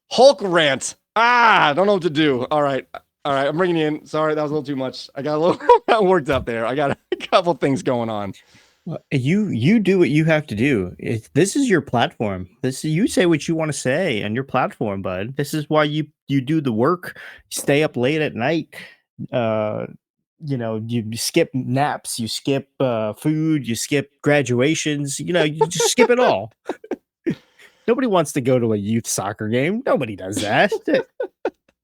Hulk rant. I don't know what to do. All right, I'm bringing you in. Sorry, that was a little too much. I got a little worked up there. I got a couple things going on. You do what you have to do. This is your platform. You say what you want to say on your platform, bud. This is why you do the work. Stay up late at night. You skip naps, you skip food, you skip graduations. You just skip it all. Nobody wants to go to a youth soccer game. Nobody does that.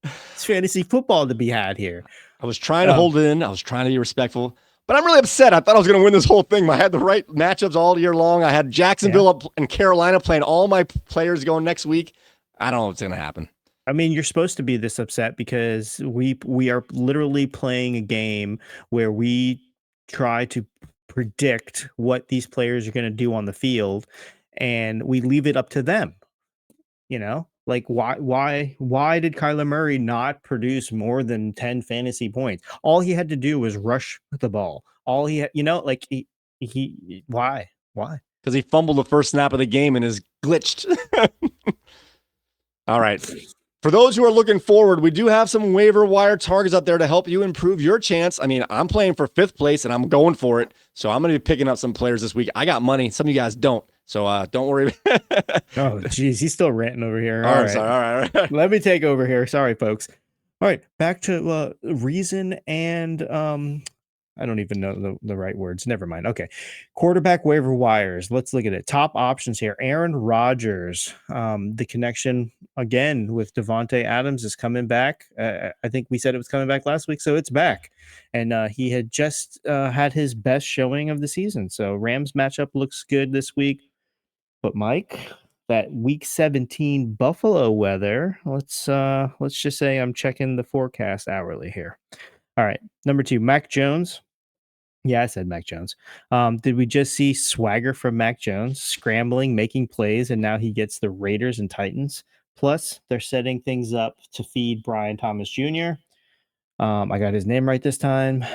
It's fantasy football to be had here. I was trying to hold it in. I was trying to be respectful. But I'm really upset. I thought I was going to win this whole thing. I had the right matchups all year long. I had Jacksonville and Carolina playing all my players going next week. I don't know what's going to happen. I mean, you're supposed to be this upset because we are literally playing a game where we try to predict what these players are going to do on the field, and we leave it up to them. Like why did Kyler Murray not produce more than 10 fantasy points? All he had to do was rush the ball. All he had, why? Because he fumbled the first snap of the game and is glitched. All right. For those who are looking forward, we do have some waiver wire targets out there to help you improve your chance. I mean, I'm playing for 5th place and I'm going for it. So I'm going to be picking up some players this week. I got money. Some of you guys don't. So don't worry. Oh, geez. He's still ranting over here. All right. Sorry. All right. Let me take over here. Sorry, folks. All right. Back to reason and I don't even know the right words. Never mind. Okay. Quarterback waiver wires. Let's look at it. Top options here. Aaron Rodgers. The connection again with Devontae Adams is coming back. I think we said it was coming back last week, so it's back. And he had just had his best showing of the season. So Rams matchup looks good this week. But Mike, that week 17 Buffalo weather, let's just say I'm checking the forecast hourly here. All right. Number 2, Mac Jones. Yeah, I said Mac Jones. Did we just see swagger from Mac Jones, scrambling, making plays, and now he gets the Raiders and Titans? Plus, they're setting things up to feed Brian Thomas Jr. I got his name right this time.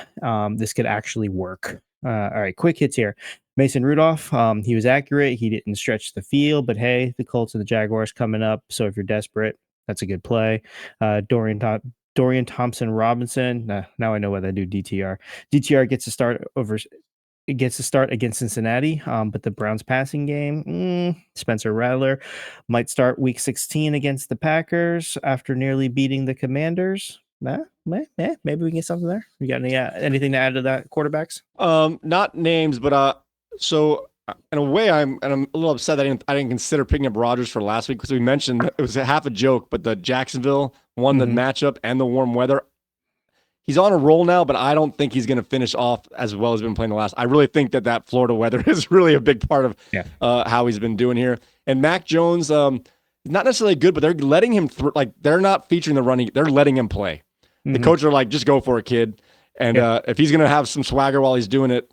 This could actually work. All right, quick hits here. Mason Rudolph, he was accurate. He didn't stretch the field, but hey, the Colts and the Jaguars coming up. So if you're desperate, that's a good play. Dorian Thompson Robinson. Now I know why they do DTR. DTR gets to start against Cincinnati, but the Browns passing game, Spencer Rattler might start week 16 against the Packers after nearly beating the Commanders. Maybe we can get something there. You got anything to add to that, quarterbacks? Not names, but so in a way, I'm a little upset that I didn't consider picking up Rodgers for last week because we mentioned it was half a joke, but the Jacksonville won the matchup and the warm weather. He's on a roll now, but I don't think he's going to finish off as well as he's been playing the last. I really think that Florida weather is really a big part of how he's been doing here. And Mac Jones, not necessarily good, but they're letting him they're not featuring the running. They're letting him play. The coaches are like, just go for it, kid. And if he's going to have some swagger while he's doing it,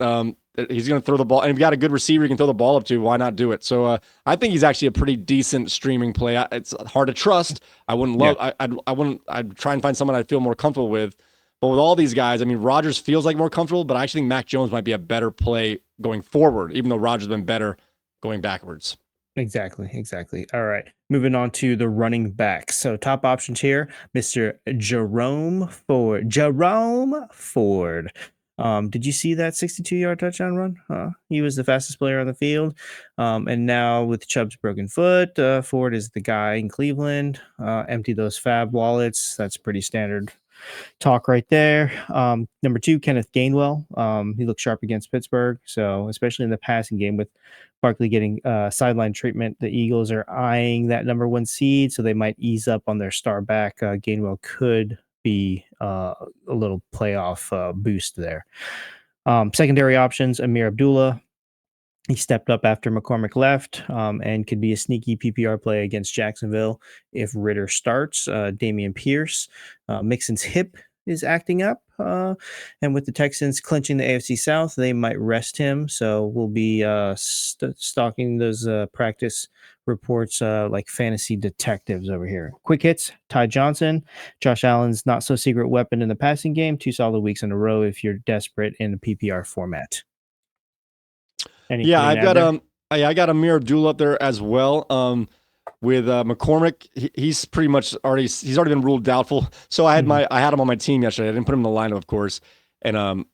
he's going to throw the ball. And if you got a good receiver you can throw the ball up to, why not do it? So I think he's actually a pretty decent streaming play. It's hard to trust. I wouldn't love. I'd try and find someone I'd feel more comfortable with. But with all these guys, I mean, Rodgers feels like more comfortable, but I actually think Mac Jones might be a better play going forward, even though Rodgers has been better going backwards. Exactly. All right. Moving on to the running backs. So top options here, Mr. Jerome Ford. Did you see that 62-yard touchdown run? He was the fastest player on the field. And now with Chubb's broken foot, Ford is the guy in Cleveland. Empty those fab wallets. That's pretty standard talk right there. Number 2, Kenneth Gainwell. He looked sharp against Pittsburgh. So especially in the passing game with Barkley getting sideline treatment, the Eagles are eyeing that number 1 seed, so they might ease up on their star back. Gainwell could be a little playoff boost there. Secondary options, Amir Abdullah. He stepped up after McCormick left and could be a sneaky PPR play against Jacksonville if Ritter starts. Damian Pierce, Mixon's hip is acting up. And with the Texans clinching the AFC South, they might rest him. So we'll be stalking those practice reports like fantasy detectives over here. Quick hits, Ty Johnson. Josh Allen's not so secret weapon in the passing game. 2 solid weeks in a row if you're desperate in a PPR format. I got Amir Abdullah up there as well. With McCormick, he's pretty much already been ruled doubtful. So I had him on my team yesterday. I didn't put him in the lineup, of course. And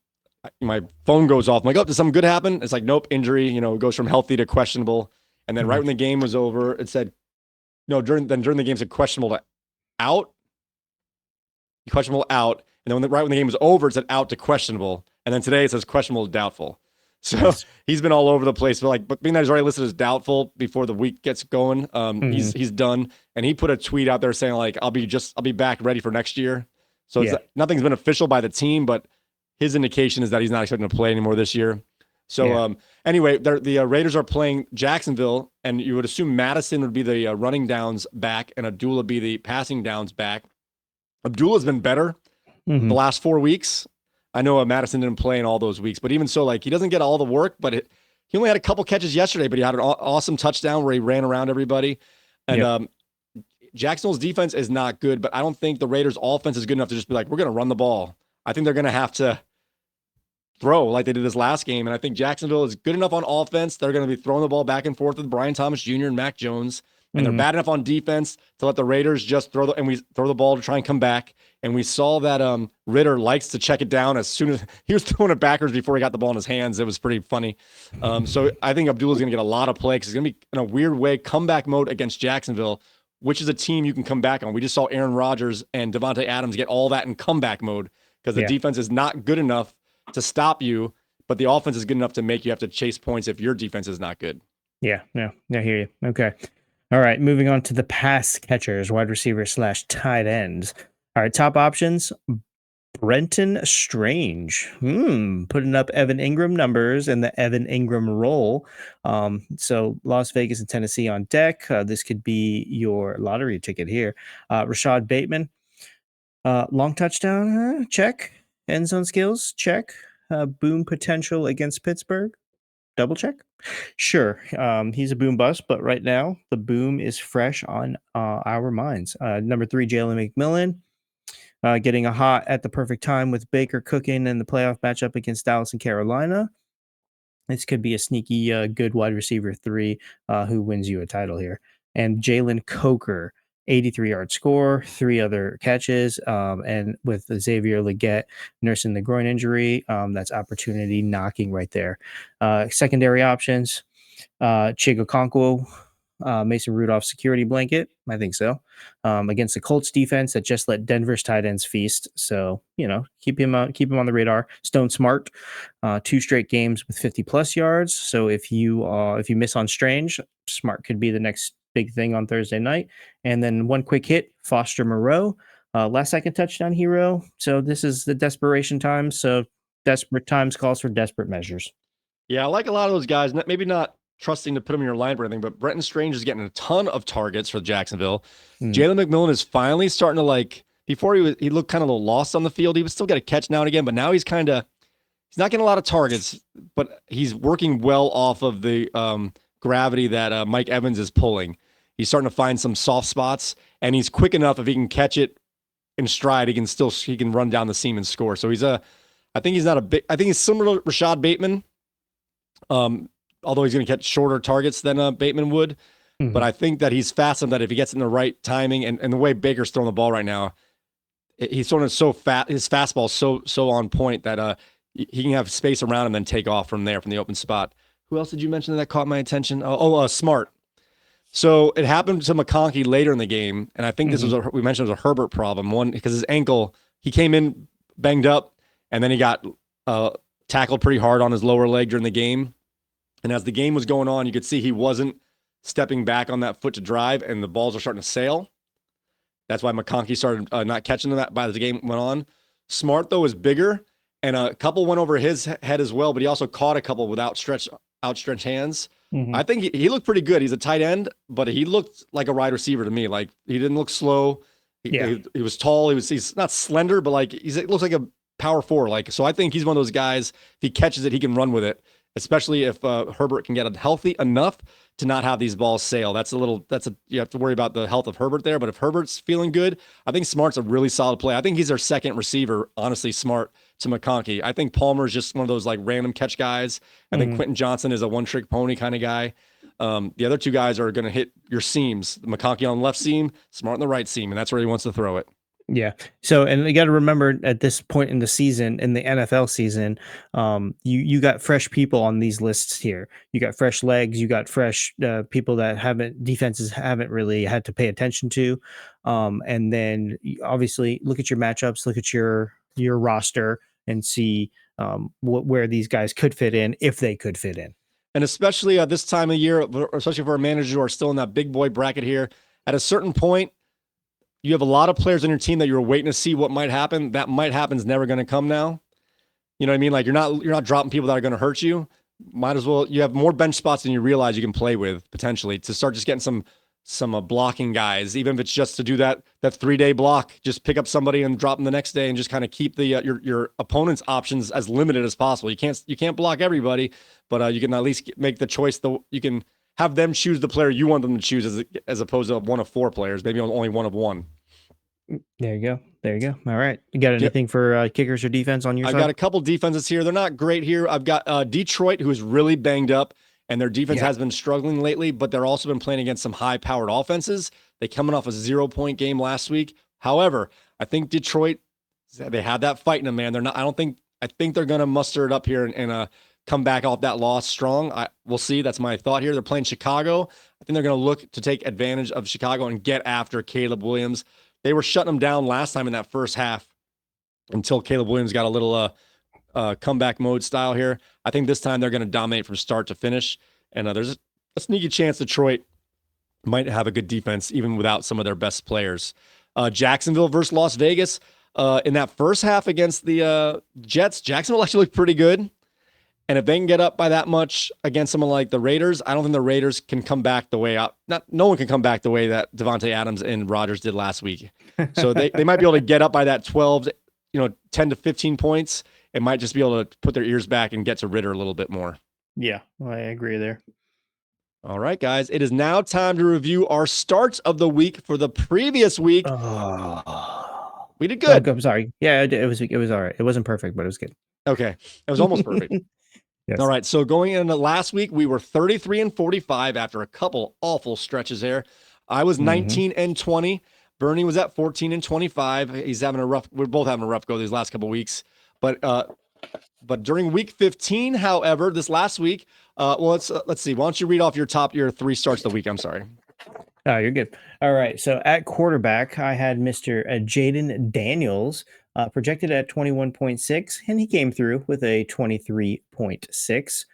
my phone goes off. I'm like, oh, did something good happen? It's like, nope, injury. It goes from healthy to questionable. And then right when the game was over, it said, during the game it said questionable to out. Questionable out. And then right when the game was over, it said out to questionable. And then today it says questionable to doubtful. So he's been all over the place. But being that he's already listed as doubtful before the week gets going, he's done. And he put a tweet out there saying like, I'll be back ready for next year. So nothing's been official by the team, but his indication is that he's not expecting to play anymore this year. So anyway, the Raiders are playing Jacksonville, and you would assume Madison would be the running downs back, and Abdullah be the passing downs back. Abdullah's been better the last 4 weeks. I know Madison didn't play in all those weeks, but even so, like he doesn't get all the work. But he only had a couple catches yesterday, but he had an awesome touchdown where he ran around everybody. And Jacksonville's defense is not good, but I don't think the Raiders' offense is good enough to just be like, we're going to run the ball. I think they're going to have to throw like they did this last game. And I think Jacksonville is good enough on offense. They're going to be throwing the ball back and forth with Brian Thomas Jr. and Mac Jones. And they're bad enough on defense to let the Raiders just throw the ball to try and come back. And we saw that Ritter likes to check it down as soon as he was throwing it backwards before he got the ball in his hands. It was pretty funny. So I think Abdullah's going to get a lot of play because he's going to be in a weird way comeback mode against Jacksonville, which is a team you can come back on. We just saw Aaron Rodgers and Devontae Adams get all that in comeback mode because the defense is not good enough to stop you, but the offense is good enough to make you have to chase points if your defense is not good. Yeah, I hear you. Okay. All right, moving on to the pass catchers, wide receivers / tight ends. All right, top options, Brenton Strange. Putting up Evan Ingram numbers and the Evan Ingram role. So Las Vegas and Tennessee on deck. This could be your lottery ticket here. Rashad Bateman, long touchdown, check. End zone skills, check. Boom potential against Pittsburgh, double check. Sure, he's a boom bust, but right now the boom is fresh on our minds. Number 3, Jalen McMillan, getting a hot at the perfect time with Baker cooking in the playoff matchup against Dallas and Carolina. This could be a sneaky good wide receiver 3 who wins you a title here. And Jalen Coker, 83-yard score, 3 other catches, and with Xavier Legette nursing the groin injury, that's opportunity knocking right there. Secondary options, Chigo Okonkwo, Mason Rudolph security blanket, I think so, against the Colts defense that just let Denver's tight ends feast. So, keep him on the radar. Stone Smart, 2 straight games with 50+ yards. So if you miss on Strange, Smart could be the next big thing on Thursday night. And then one quick hit, Foster Moreau, last second touchdown hero. So this is the desperation time. So desperate times calls for desperate measures. Yeah, I like a lot of those guys. Maybe not trusting to put them in your line or anything, but Brenton Strange is getting a ton of targets for Jacksonville. Jalen McMillan is finally starting to before he looked kind of a little lost on the field. He would still get a catch now and again, but now he's not getting a lot of targets, but he's working well off of the gravity that Mike Evans is pulling. He's starting to find some soft spots, and he's quick enough if he can catch it in stride, he can run down the seam and score. So I think he's similar to Rashad Bateman. although he's going to catch shorter targets than Bateman would. Mhm. But I think that he's fast enough that if he gets in the right timing and the way Baker's throwing the ball right now, he's throwing it so fast. His fastball is so on point that he can have space around him and then take off from there from the open spot. Who else did you mention that caught my attention? Smart. So it happened to McConkey later in the game, and I think this was we mentioned it was a Herbert problem. One, because his ankle, he came in banged up, and then he got tackled pretty hard on his lower leg during the game. And as the game was going on, you could see he wasn't stepping back on that foot to drive, and the balls are starting to sail. That's why McConkey started not catching them by the game went on. Smart, though, is bigger, and a couple went over his head as well, but he also caught a couple with outstretched hands. I think he looked pretty good. He's a tight end, but he looked like a wide receiver to me. Like, he didn't look slow. He was tall. He's not slender, but like he looks like a power forward. Like, so I think he's one of those guys. If he catches it, he can run with it. Especially if Herbert can get it healthy enough to not have these balls sail. You have to worry about the health of Herbert there. But if Herbert's feeling good, I think Smart's a really solid play. I think he's their second receiver, honestly, Smart to McConkey. I think Palmer's just one of those like random catch guys. I think Quentin Johnson is a one-trick pony kind of guy. The other two guys are going to hit your seams. McConkey on the left seam, Smart on the right seam, and that's where he wants to throw it. Yeah. So, and you got to remember at this point in the season, in the NFL season, you got fresh people on these lists here. You got fresh legs. You got fresh people that defenses haven't really had to pay attention to. And then obviously look at your matchups, look at your roster, and see where these guys could fit in, if they could fit in. And especially at this time of year, especially for our managers who are still in that big boy bracket here, at a certain point, you have a lot of players on your team that you're waiting to see what might happen. That might happen is never going to come now. You know what I mean? Like, you're not dropping people that are going to hurt you. Might as well. You have more bench spots than you realize you can play with potentially to start just getting some blocking guys. Even if it's just to do that 3-day block, just pick up somebody and drop them the next day and just kind of keep the your opponent's options as limited as possible. You can't block everybody, but you can at least make the choice. You can have them choose the player you want them to choose as opposed to one of 4 players, maybe only one of 1. There you go. All right. You got anything for kickers or defense on your side? I've got a couple defenses here. They're not great here. I've got Detroit, who is really banged up, and their defense has been struggling lately, but they're also been playing against some high-powered offenses. They coming off a 0-point game last week. However, I think Detroit, they have that fight in them, man. I think they're going to muster it up here and come back off that loss strong. We'll see. That's my thought here. They're playing Chicago. I think they're going to look to take advantage of Chicago and get after Caleb Williams. They were shutting them down last time in that first half until Caleb Williams got a little comeback mode style here. I think this time they're going to dominate from start to finish. And there's a sneaky chance Detroit might have a good defense even without some of their best players. Jacksonville versus Las Vegas. In that first half against the Jets, Jacksonville actually looked pretty good. And if they can get up by that much against someone like the Raiders, I don't think the Raiders can come back the way no one can come back the way that Devontae Adams and Rodgers did last week. So they might be able to get up by that 12, 10 to 15 points. It might just be able to put their ears back and get to Ritter a little bit more. Yeah, I agree there. All right, guys. It is now time to review our starts of the week for the previous week. We did good. I'm sorry. Yeah, it was all right. It wasn't perfect, but it was good. Okay. It was almost perfect. Yes. All right. So going into last week, we were 33-45 after a couple awful stretches there. I was 19-20. Bernie was at 14-25. He's having we're both having a rough go these last couple weeks. But during week 15, however, this last week, let's see. Why don't you read off your 3 starts of the week? I'm sorry. Oh, you're good. All right. So at quarterback, I had Mr. Jaden Daniels projected at 21.6, and he came through with a 23.6.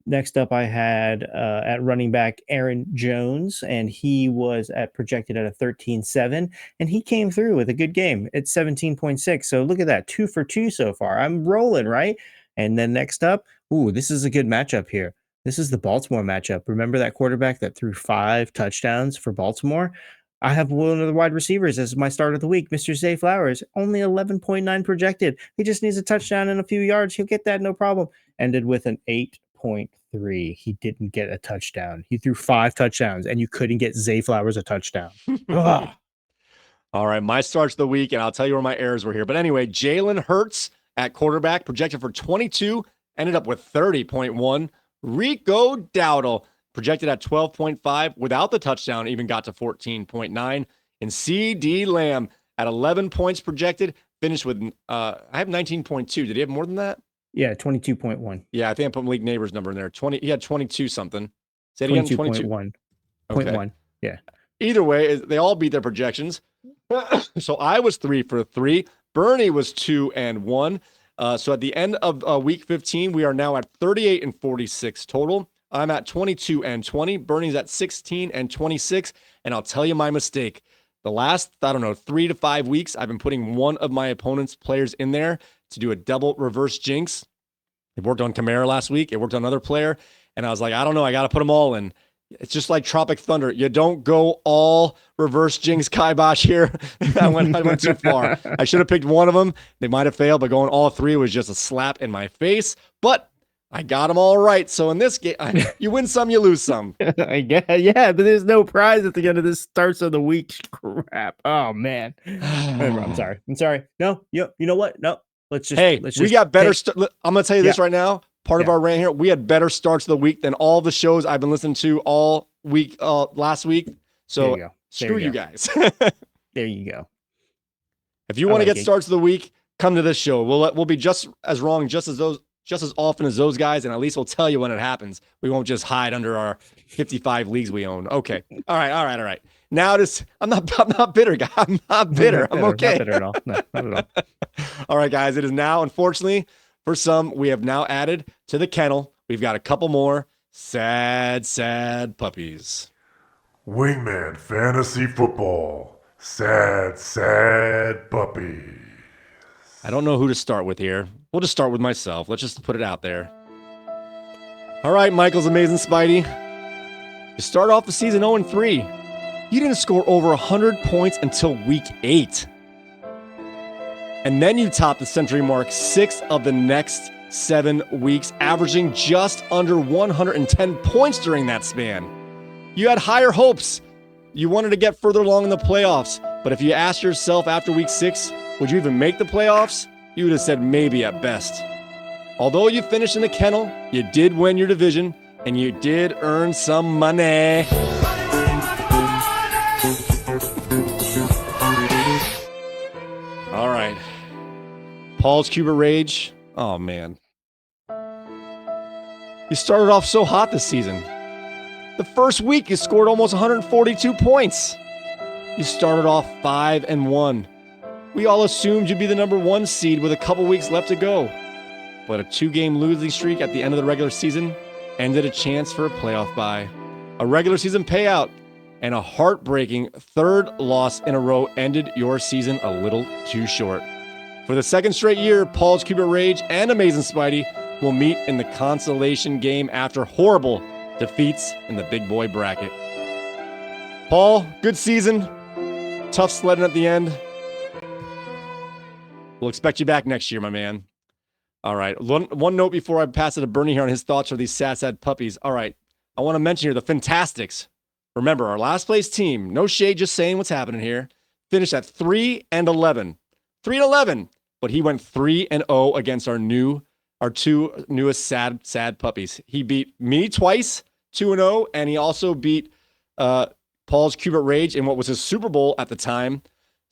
Next up, I had at running back Aaron Jones, and he was projected at a 13.7, and he came through with a good game at 17.6. So look at that, 2 for 2 so far. I'm rolling, right? And then next up, this is a good matchup here. This is the Baltimore matchup. Remember that quarterback that threw 5 touchdowns for Baltimore? I have one of the wide receivers as my start of the week, Mr. Zay Flowers, only 11.9 projected. He just needs a touchdown and a few yards. He'll get that, no problem. Ended with an 8.3. He didn't get a touchdown. He threw 5 touchdowns, and you couldn't get Zay Flowers a touchdown. All right, my starts of the week, and I'll tell you where my errors were here. But anyway, Jalen Hurts at quarterback, projected for 22, ended up with 30.1. Rico Dowdle, projected at 12.5 without the touchdown, even got to 14.9. And CD Lamb at 11 points projected, finished with, I have 19.2. Did he have more than that? Yeah, 22.1. Yeah, I think I put Malik Neighbors' number in there. He had 22 something. Say it again, 22.1. Okay. 0.1. Yeah. Either way, they all beat their projections. So I was 3 for 3. Bernie was 2 and 1. So at the end of week 15, we are now at 38 and 46 total. I'm at 22 and 20. Bernie's at 16 and 26. And I'll tell you my mistake. The last, 3 to 5 weeks, I've been putting one of my opponent's players in there to do a double reverse jinx. It worked on Kamara last week. It worked on another player. And I was like, I don't know. I got to put them all in. It's just like Tropic Thunder. You don't go all reverse jinx Kibosh here. I went too far. I should have picked one of them. They might have failed, but going all 3 was just a slap in my face. But I got them all right. So in this game, you win some, you lose some. I guess, yeah, but there's no prize at the end of this starts of the week. Crap. Oh man. I'm sorry. No, you know what? No. Let's we got better. I'm gonna tell you this right now. Part of our rant here, we had better starts of the week than all the shows I've been listening to all week last week. So screw you guys. There you go. If you want to get starts of the week, come to this show. We'll be just as wrong, just as often as those guys, and at least we'll tell you when it happens. We won't just hide under our 55 leagues we own. Okay. All right. Now I'm not bitter, guy. I'm not bitter. I'm okay. Not bitter at all. No, not at all. All right, guys. It is now, unfortunately, for some, we have now added to the kennel. We've got a couple more sad puppies. Wingman Fantasy Football. Sad puppies. I don't know who to start with here. We'll just start with myself. Let's just put it out there. All right, Michael's Amazing Spidey. You start off the season 0-3. You didn't score over 100 points until week 8. And then you topped the century mark 6 of the next 7 weeks, averaging just under 110 points during that span. You had higher hopes. You wanted to get further along in the playoffs. But if you asked yourself after week 6, would you even make the playoffs? You would have said maybe at best. Although you finished in the kennel, you did win your division, and you did earn some money. All right. Paul's Cuba Rage. Oh, man. You started off so hot this season. The first week, you scored almost 142 points. You started off 5-1. We all assumed you'd be the number 1 seed with a couple weeks left to go. But a 2-game losing streak at the end of the regular season ended a chance for a playoff bye. A regular season payout and a heartbreaking 3rd loss in a row ended your season a little too short. For the 2nd straight year, Paul's Cuba Rage and Amazing Spidey will meet in the consolation game after horrible defeats in the big boy bracket. Paul, good season. Tough sledding at the end. We'll expect you back next year, my man. All right. One note before I pass it to Bernie here on his thoughts for these sad puppies. All right. I want to mention here the Fantastics. Remember, our last place team, no shade, just saying what's happening here, finished at 3-11. 3-11. But he went 3-0 against our 2 newest sad puppies. He beat me twice, 2-0, and he also beat Paul's Cuba Rage in what was his Super Bowl at the time.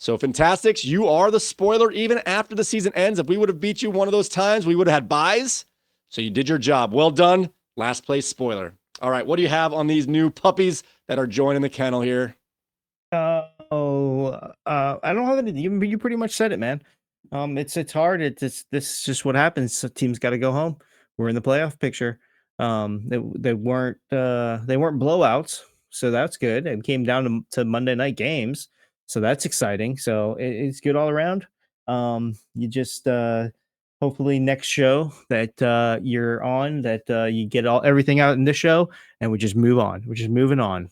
So, Fantastics, you are the spoiler even after the season ends. If we would have beat you one of those times, we would have had buys. So you did your job. Well done. Last place spoiler. All right, what do you have on these new puppies that are joining the kennel here? I don't have anything. You pretty much said it, man. It's hard. This is just what happens. So teams got to go home. We're in the playoff picture. They weren't blowouts, so that's good. It came down to Monday night games, so that's exciting. So it's good all around. You just hopefully next show that you're on that you get everything out in this show, and we just move on. We're just moving on.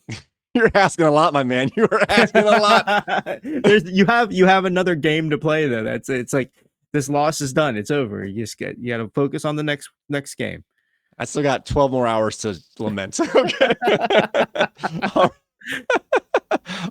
You're asking a lot, my man. You are asking a lot. You have another game to play though. It's like this loss is done. It's over. You got to focus on the next game. I still got 12 more hours to lament. Okay.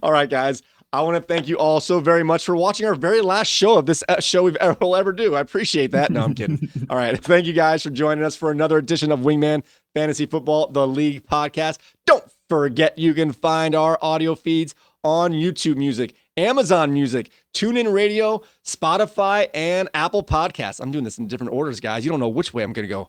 All right, guys. I want to thank you all so very much for watching our very last show of this show will ever do. I appreciate that. No, I'm kidding. All right. Thank you guys for joining us for another edition of Wingman Fantasy Football, the League podcast. Don't forget you can find our audio feeds on YouTube Music, Amazon Music, TuneIn Radio, Spotify, and Apple Podcasts. I'm doing this in different orders, guys. You don't know which way I'm going to go.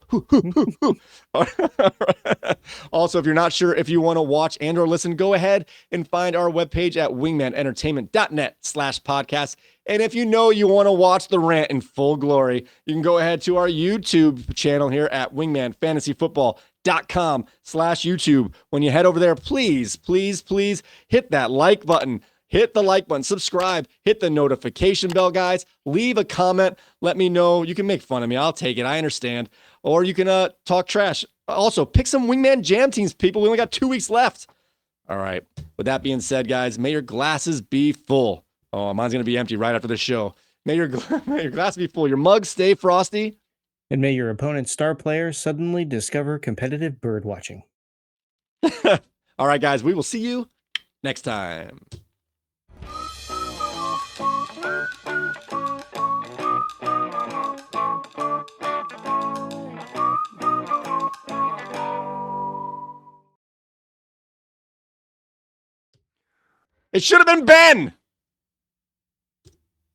Also, if you're not sure if you want to watch and or listen, go ahead and find our webpage at wingmanentertainment.net/podcast. And if you know you want to watch the rant in full glory, you can go ahead to our YouTube channel here at wingmanfantasyfootball.com/YouTube. When you head over there, please hit that like button. Hit the like button, subscribe, hit the notification bell, guys. Leave a comment. Let me know. You can make fun of me. I'll take it. I understand. Or you can talk trash. Also, pick some Wingman Jam teams, people. We only got 2 weeks left. All right. With that being said, guys, may your glasses be full. Oh, mine's going to be empty right after the show. May your glass be full. Your mugs stay frosty. And may your opponent's star player suddenly discover competitive bird watching. All right, guys. We will see you next time. It should have been Ben.